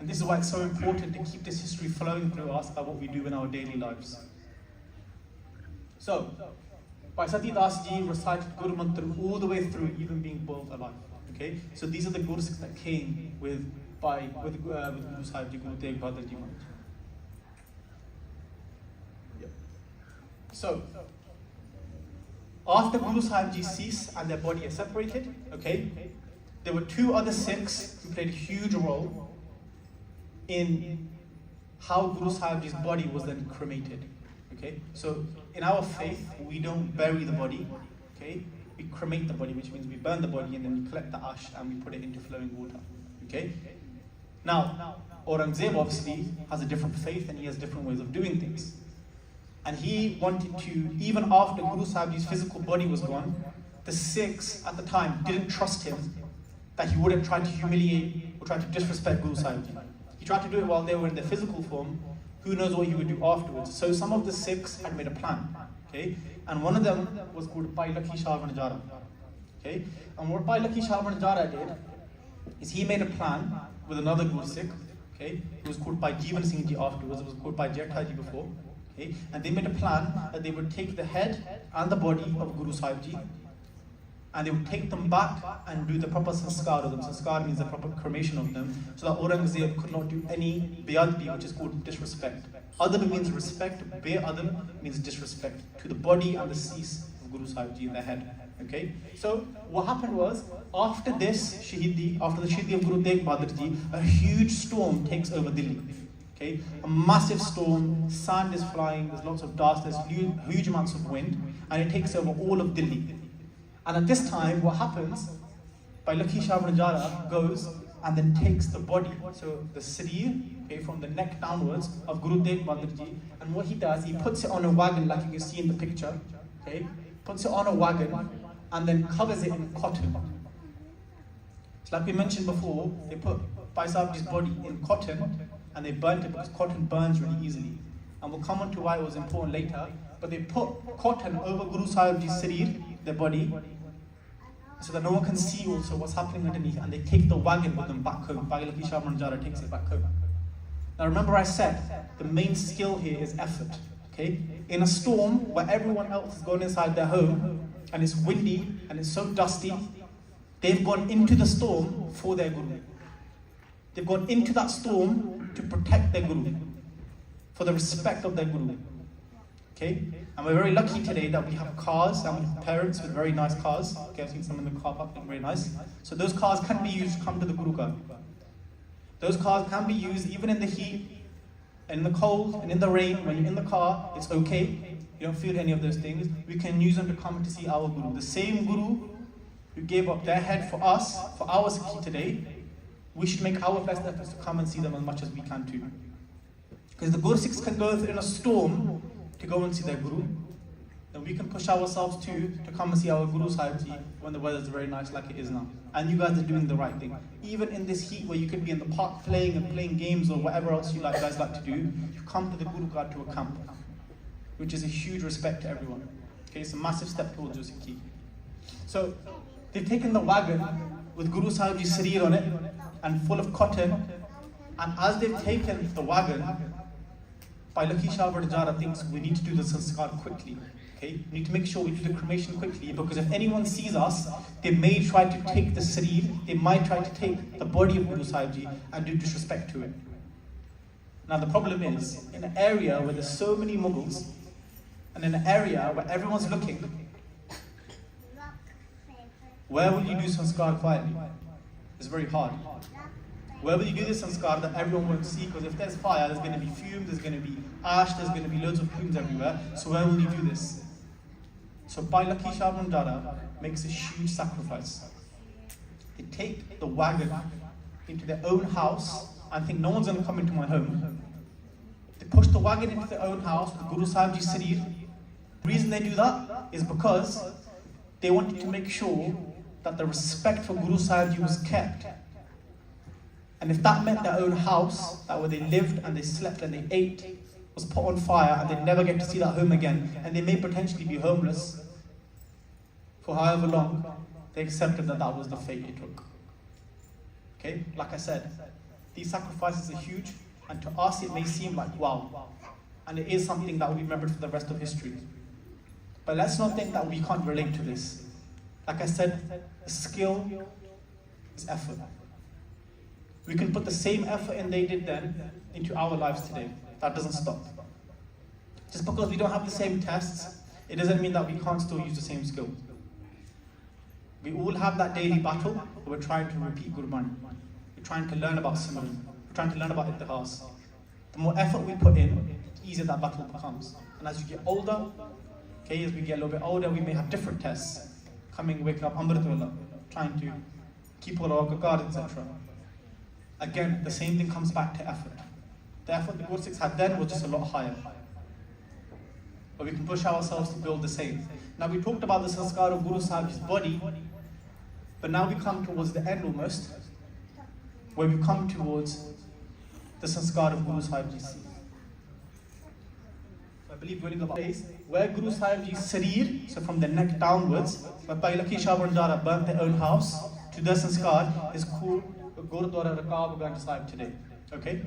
And this is why it's so important to keep this history flowing through us by what we do in our daily lives. So, by Sati Das Ji recited Guru Mantra all the way through, even being boiled alive. Okay? So these are the Gursikhs that came with Guru Sahib Ji, Guru Tegh Bahadur Ji. Yep. So, after Guru Sahib Ji ceased and their body is separated, okay, there were 2 other Sikhs who played a huge role in how Guru Sahib Ji's body was then cremated. Okay, so in our faith, we don't bury the body, okay, we cremate the body, which means we burn the body and then we collect the ash and we put it into flowing water, okay. Now, Aurangzeb obviously has a different faith and he has different ways of doing things. And he wanted to, even after Guru Sahib Ji's physical body was gone, the Sikhs at the time didn't trust him that he wouldn't try to humiliate or try to disrespect Guru Sahib Ji. He tried to do it while they were in their physical form. Who knows what he would do afterwards. So some of the Sikhs had made a plan, okay? And one of them was called Bhai Lakhi Shah Banjara, okay? And what Bhai Lakhi Shah Banjara did is he made a plan with another Gursikh, okay? Who was called Bhai Jeevan Singh Ji afterwards, it was called Bhai Jetha Ji before, okay? And they made a plan that they would take the head and the body of Guru Sahib Ji and they would take them back and do the proper sanskar of them. Sanskar means the proper cremation of them, so that Aurangzeb could not do any beadbi, which is called disrespect. Adab means respect, be-adab means disrespect to the body and the cease of Guru Sahib Ji in their head. Okay? So what happened was, after this Shahidi, after the Shahidi of Guru Tegh Bahadur Ji, a huge storm takes over Delhi. Okay, a massive storm, sand is flying, there's lots of dust, there's huge amounts of wind, and it takes over all of Delhi. And at this time, what happens, by Lucky Shah Banjara goes and then takes the body, so the Sarir, okay, from the neck downwards of Guru Tegh Bahadur Ji, and what he does, he puts it on a wagon like you can see in the picture, okay, puts it on a wagon and then covers it in cotton. So like we mentioned before, they put Bhai Sahib Ji's body in cotton and they burnt it because cotton burns really easily. And we'll come on to why it was important later, but they put cotton over Guru Sahib Ji's Sarir, their body, so that no one can see also what's happening underneath, and they take the wagon with them back home. Bhai Lucky Shah Banjara takes it back home. Now remember I said, the main skill here is effort, okay? In a storm where everyone else is going inside their home, and it's windy, and it's so dusty, they've gone into the storm for their Guru. They've gone into that storm to protect their Guru, for the respect of their Guru. Okay? And we're very lucky today that we have cars, and we have parents with very nice cars. Okay, I've seen some in the car park, very nice. So those cars can be used to come to the Guru Ghar. Those cars can be used even in the heat, in the cold, and in the rain. When you're in the car, it's okay. You don't feel any of those things. We can use them to come to see our Guru. The same Guru who gave up their head for us, for our Sikhi today, we should make our best efforts to come and see them as much as we can too. Because the Gursikhs can go in a storm to go and see their Guru, then we can push ourselves too to come and see our Guru Sahib Ji when the weather is very nice like it is now. And you guys are doing the right thing. Even in this heat where you could be in the park playing games or whatever else you guys like to do, you come to the Guru Ghar to a camp, which is a huge respect to everyone. Okay, it's a massive step towards your Sikhi. So they've taken the wagon with Guru Sahib Ji's Sarir on it and full of cotton, and as they've taken the wagon, Bhai Lucky Shah Banjara thinks we need to do the sanskar quickly. Okay? We need to make sure we do the cremation quickly, because if anyone sees us, they may try to take the Sarir, they might try to take the body of Guru Sahib Ji and do disrespect to it. Now the problem is, in an area where there's so many Mughals, and in an area where everyone's looking, where will you do sanskar quietly? It's very hard. Where will you do this sanskar that everyone won't see? Because if there's fire, there's going to be fume, there's going to be ash, there's going to be loads of plumes everywhere. So where will you do this? So Bhai Lucky Shah Banjara makes a huge sacrifice. They take the wagon into their own house and think no one's going to come into my home. They push the wagon into their own house with Guru Sahib Ji's Sarir. The reason they do that is because they wanted to make sure that the respect for Guru Sahib Ji was kept. And if that meant their own house, that where they lived and they slept and they ate, was put on fire and they'd never get to see that home again, and they may potentially be homeless for however long, they accepted that that was the fate it took. Okay, like I said, these sacrifices are huge, and to us it may seem like wow, and it is something that will be remembered for the rest of history. But let's not think that we can't relate to this. Like I said, the skill is effort. We can put the same effort in they did then into our lives today. That doesn't stop. Just because we don't have the same tests, it doesn't mean that we can't still use the same skill. We all have that daily battle where we're trying to repeat Gurmat. We're trying to learn about Simran. We're trying to learn about Ittihas. The more effort we put in, the easier that battle becomes. And as you get older, okay, as we get a little bit older, we may have different tests. Waking up, Amritullah, trying to keep all our guard, etc. Again, the same thing comes back to effort. The effort the Gursikhs had then was just a lot higher. But we can push ourselves to build the same. Now we talked about the sanskar of Guru Sahib's body, but now we come towards the end almost, where we come towards the sanskar of Guru Sahib's Sarir. I believe we're in the place where Guru Sahib's Sarir, so from the neck downwards, where Bhai Lucky Shah Banjara burnt their own house, to the sanskar is called Gurudwara Rakabganj Sahib today. Okay?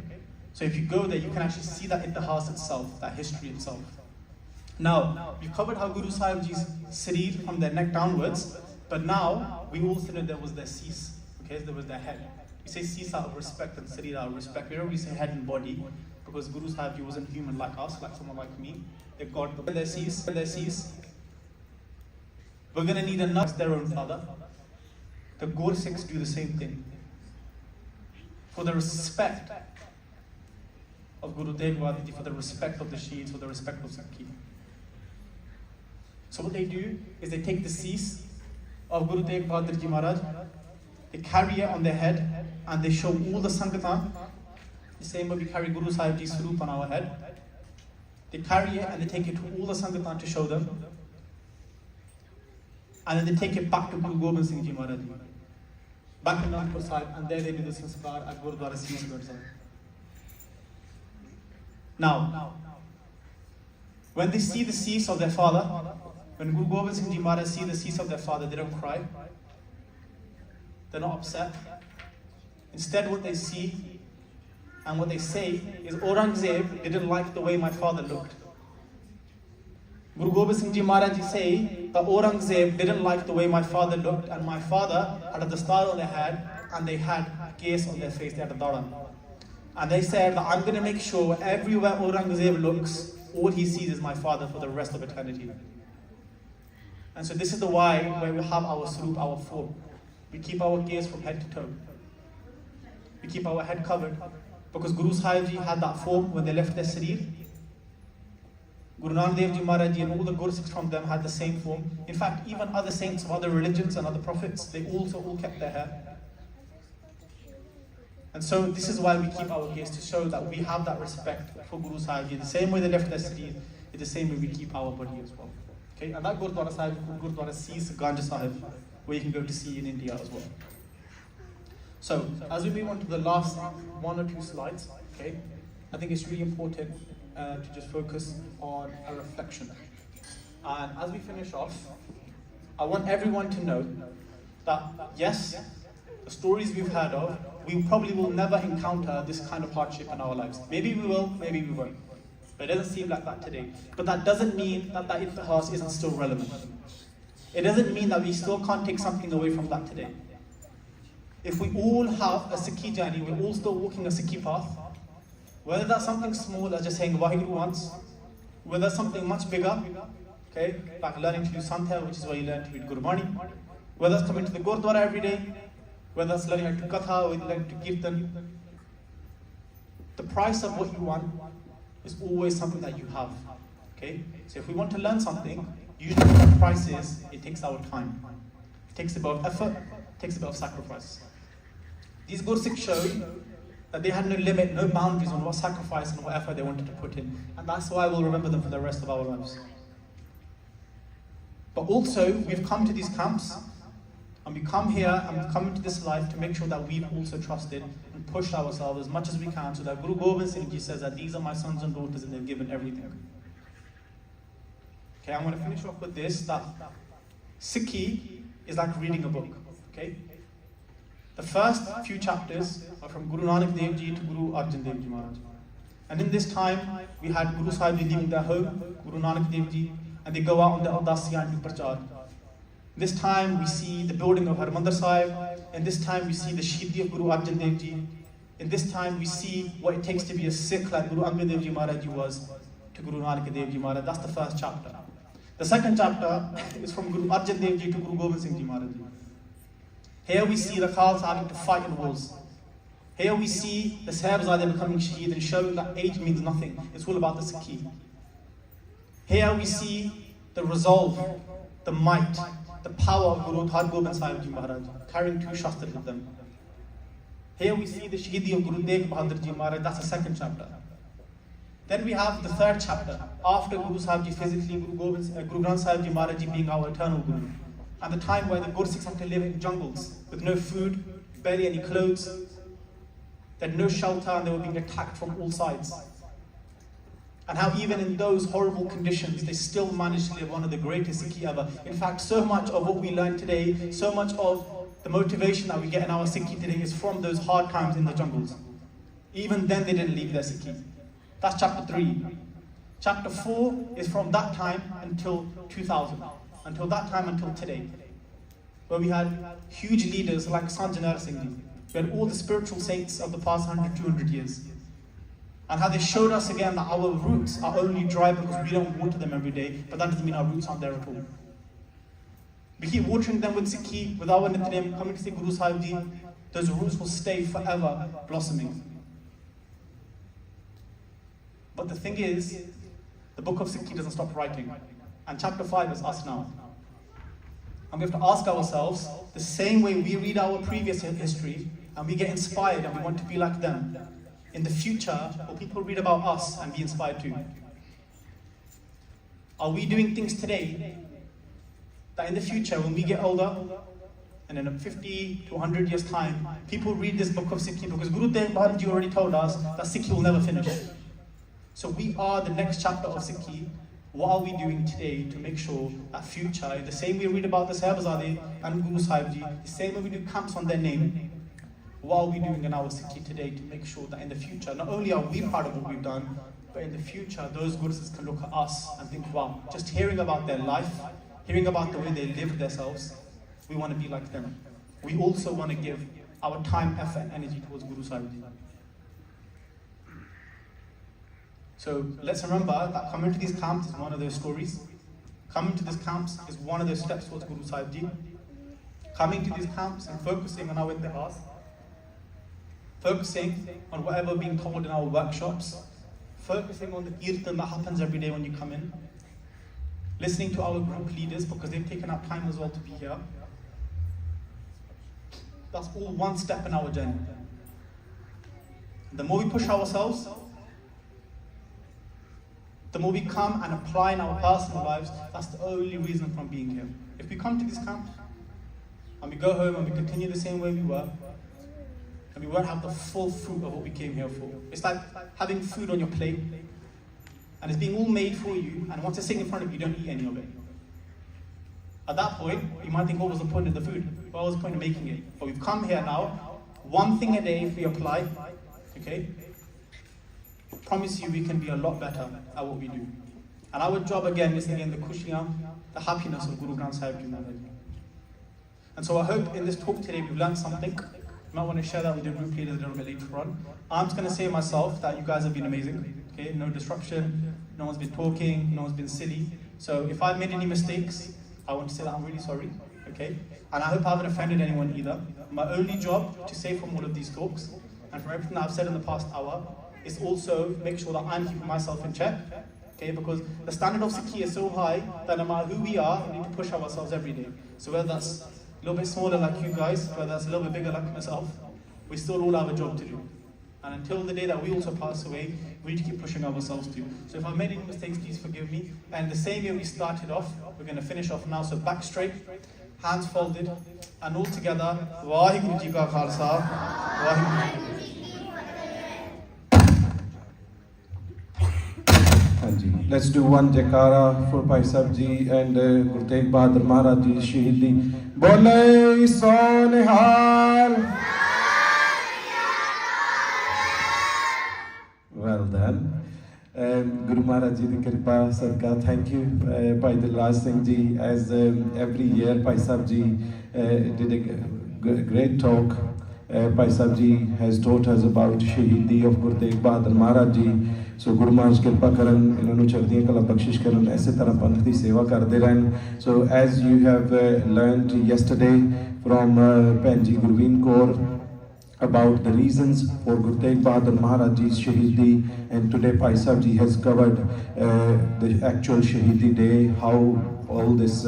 So if you go there, you can actually see that Ittihas itself, that history itself. Now, we covered how Guru Sahib Ji's Sarir from their neck downwards, but now we also know there was their cease. Okay, there was their head. We say cease out of respect and Sarir out of respect. We don't really say head and body, because Guru Sahib Ji wasn't human like us, like someone like me. They got their cease. We're going to need another, their own father. The Gursikhs do the same thing. For the respect of Guru Tegh Bahadurji, for the respect of the Shiites, for the respect of Sikhi. So what they do is they take the cease of Guru Tegh Bahadurji Maharaj, they carry it on their head, and they show all the Sangatan, the same way we carry Guru Sahib Ji's Swaroop on our head. They carry it and they take it to all the Sangatan to show them. And then they take it back to Guru Gobind Singh Ji Maharaj, back in Anandpur Sahib, and there they do the sanskar at Gurudwara Singh Sahib. Now, when they see the cease of their father, when Guru Gobind Singh Ji Maharaj see the cease of their father, they don't cry. They're not upset. Instead, what they see and what they say is, Aurangzeb didn't like the way my father looked. Guru Gobind Singh Ji Maharaj say that Aurangzeb didn't like the way my father looked, and my father had a dastar on their head and they had case on their face, they had a dara. And they said that I'm going to make sure everywhere Aurangzeb looks, all he sees is my father for the rest of eternity. And so this is the why where we have our swaroop, our form. We keep our gaze from head to toe. We keep our head covered because Guru Sahib Ji had that form when they left their sareer. Guru Nanak Dev Ji Maharaj Ji and all the Gursikhs from them had the same form. In fact, even other saints of other religions and other prophets, they also all kept their hair. And so this is why we keep our gaze, to show that we have that respect for Guru Sahib Ji. The same way they left their sareer is the same way we keep our body as well. Okay? And that Gurudwara Sahib is called Gurudwara Sees Ganja Sahib, where you can go to see in India as well. So, as we move on to the last one or two slides, okay, I think it's really important to just focus on a reflection. And as we finish off, I want everyone to know that yes, the stories we've heard of, we probably will never encounter this kind of hardship in our lives. Maybe we will, maybe we won't. But it doesn't seem like that today. But that doesn't mean that that ittihas isn't still relevant. It doesn't mean that we still can't take something away from that today. If we all have a Sikhi journey, we're all still walking a Sikhi path, whether that's something small as just saying Vaheguru once, whether that's something much bigger, okay, like learning to do Santha, which is where you learn to read Gurbani, whether that's coming to the Gurdwara every day, whether that's learning how to Katha or learning to Kirtan, the price of what you want is always something that you have, okay? So if we want to learn something, usually what the price is, it takes our time. It takes a bit of effort, it takes a bit of sacrifice. These Gursikhs showed that they had no limit, no boundaries on what sacrifice and what effort they wanted to put in. And that's why we'll remember them for the rest of our lives. But also, we've come to these camps, and we come here and we've come into this life to make sure that we've also trusted and pushed ourselves as much as we can, so that Guru Gobind Singh Ji says that these are my sons and daughters and they've given everything. Okay, I'm going to finish off with this, that Sikhi is like reading a book, okay? The first few chapters are from Guru Nanak Dev Ji to Guru Arjan Dev Ji Maharaj. And in this time, we had Guru Sahib Ji leaving their home, Guru Nanak Dev Ji, and they go out on the Audasiyan and do Prachar. This time, we see the building of Harmandir Sahib. In this time, we see the Shahidi of Guru Arjan Dev Ji. In this time, we see what it takes to be a Sikh like Guru Angad Dev Ji Maharaj Ji was to Guru Nanak Dev Ji Maharaj. That's the first chapter. The second chapter is from Guru Arjan Dev Ji to Guru Gobind Singh Ji Maharaj Ji. Here we see the Khalsa having to fight in wars. Here we see the Sahibzade becoming Shaheed and showing that age means nothing. It's all about the Sikhi. Here we see the resolve, the might, the power of Guru Har-Gobind Sahib Ji Maharaj, carrying two shastras with them. Here we see the Shahidi of Guru Tegh Bahadurji Ji Maharaj. That's the second chapter. Then we have the third chapter, after Guru Sahib Ji physically, Guru Granth Sahib Ji Maharaj Ji being our eternal Guru. And the time where the Gursikhs had to live in jungles with no food, barely any clothes. They had no shelter and they were being attacked from all sides. And how even in those horrible conditions, they still managed to live one of the greatest Sikhi ever. In fact, so much of what we learn today, so much of the motivation that we get in our Sikhi today is from those hard times in the jungles. Even then they didn't leave their Sikhi. That's chapter 3. Chapter 4 is from that time until 2000. Until that time, until today, where we had huge leaders like Sanjanar Singh Ji. We had all the spiritual saints of the past 100, 200 years. And how they showed us again that our roots are only dry because we don't water them every day, but that doesn't mean our roots aren't there at all. We keep watering them with Sikhi, with our Nitnem, coming to see Guru Sahib Ji, those roots will stay forever blossoming. But the thing is, the book of Sikhi doesn't stop writing. And chapter 5 is us now. And we have to ask ourselves, the same way we read our previous history and we get inspired and we want to be like them, in the future, will people read about us and be inspired too? Are we doing things today that in the future, when we get older, and in 50 to 100 years' time, people read this book of Sikhi because Guru Tegh Bahadurji Ji already told us that Sikhi will never finish. So we are the next chapter of Sikhi. What are we doing today to make sure that future, the same way we read about the Sahibzade and Guru Sahib Ji, the same way we do camps on their name, what are we doing in our Sikhi today to make sure that in the future, not only are we proud of what we've done, but in the future, those Gurus can look at us and think, wow, just hearing about their life, hearing about the way they live themselves, we want to be like them. We also want to give our time, effort, and energy towards Guru Sahib Ji. So let's remember that coming to these camps is one of those stories. Coming to these camps is one of those steps towards Guru Sahib Ji. Coming to these camps and focusing on our intihas, focusing on whatever being told in our workshops, focusing on the kirtan that happens every day when you come in, listening to our group leaders because they've taken up time as well to be here. That's all one step in our journey. The more we push ourselves, the more we come and apply in our personal lives, that's the only reason from being here. If we come to these camps and we go home and we continue the same way we were, and we won't have the full fruit of what we came here for. It's like having food on your plate, and it's being all made for you, and once it's sitting in front of you, you don't eat any of it. At that point, you might think, what was the point of the food? What was the point of making it? But we've come here now, one thing a day if we apply, okay? Promise you we can be a lot better at what we do. And our job again is again the khushiyan, the happiness of Guru Granth Sahib Ji Maharaj. And so I hope in this talk today we've learned something. I might want to share that with your group leaders a little bit later on. I'm just going to say myself that you guys have been amazing. Okay, no disruption, no one's been talking, no one's been silly. So if I've made any mistakes, I want to say that I'm really sorry. Okay, and I hope I haven't offended anyone either. My only job to say from all of these talks and from everything that I've said in the past hour is also make sure that I'm keeping myself in check. Okay, because the standard of Sikhi is so high that no matter who we are, we need to push ourselves every day. So whether that's a little bit smaller like you guys, whether that's a little bit bigger like myself, we still all have a job to do. And until the day that we also pass away, we need to keep pushing ourselves too. So if I've made any mistakes, please forgive me. And the same way we started off, we're going to finish off now. So back straight, hands folded, and all together. Vaheguru Ji Ka Khalsa, Vaheguru Ji. Let's do one Jaikara for Bhai Sahib Ji and Guru Tegh Bahadur Maharaj Ji Shahidi. Bole Sonihal. Well done. Guru Maharaj Ji di Kripa Sadka. Thank you, Bhai Dilraj Singh Ji. As every year, Bhai Sahib Ji did a great talk. Bhai Sahib Ji has taught us about Shahidi of Guru Tegh Bahadur Maharaj Ji. So Guru Maharaj Kripa Karan, inanu chardiyaan kala bakshish karan, aise tarah panth di seva karde rahan. So as you have learned yesterday from Penji Gurveen Kaur about the reasons for Guru Tegh Bahadur Maharaj Ji's Shahidi, and today Bhai Sahib Ji has covered the actual Shahidi day, how all this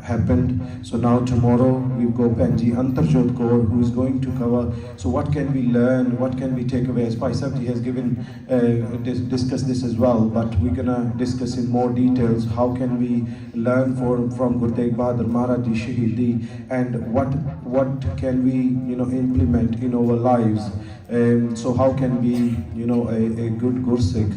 happened. So now tomorrow we've got Penji Antarjot Kaur who is going to cover, so what can we learn, what can we take away. As Bhai Sahib Ji has given, discussed this as well, but we're gonna discuss in more details how can we learn from Guru Tegh Bahadur Maharaj Ji Shahidi, and what can we implement in our lives. So how can we a good Gursikh,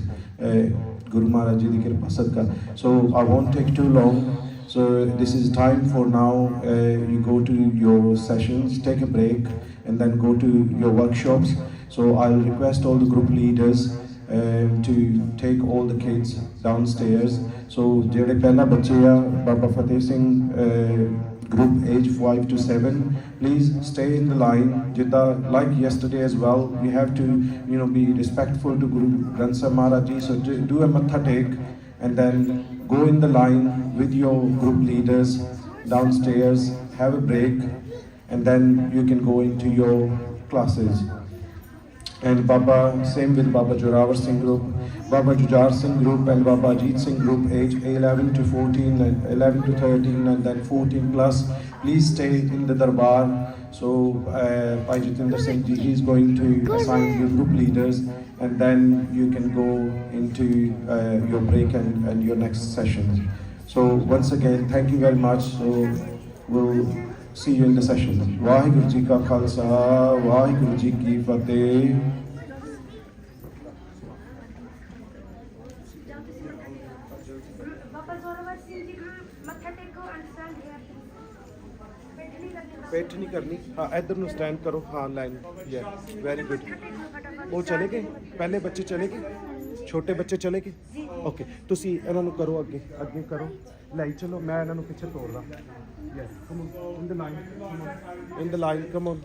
Guru Maharaj Ji di Kripa Sadka. So I won't take too long. So this is time for now, you go to your sessions, take a break, and then go to your workshops. So I'll request all the group leaders to take all the kids downstairs. So jehde pehla bache ya Baba Fateh Singh group age 5 to 7, please stay in the line. Jidda, like yesterday as well, we have to be respectful to Guru Granth Sahib Maharaj Ji. So do a matha take and then go in the line with your group leaders downstairs, have a break, and then you can go into your classes. And Baba, same with Baba Joravar Singh group, Baba Jujar Singh group and Baba Ajit Singh group, age 11 to 14 and 11 to 13 and then 14 plus. Please stay in the Darbar. So Bhai Jitendra Singh ji is going to assign you group leaders, and then you can go into your break and your next session. So once again, thank you very much. So we'll see you in the session. Vaheguru Ji Ka Khalsa, Vaheguru Ji Ki Fateh. Baba Zoravar Singh ji group, matha teko and stand here. पेट नहीं करनी हाँ इधर नु stand करो हाँ line या very good वो चले गए पहले बच्चे चले गए छोटे बच्चे चले गए ओके ਤੁਸੀਂ ਇਹਨਾਂ ਨੂੰ ਕਰੋ ਅੱਗੇ ਅੱਗੇ ਕਰੋ ਲੈ ਚਲੋ ਮੈਂ ਇਹਨਾਂ ਨੂੰ ਪਿੱਛੇ ਤੋੜਦਾ yes come on in the line come on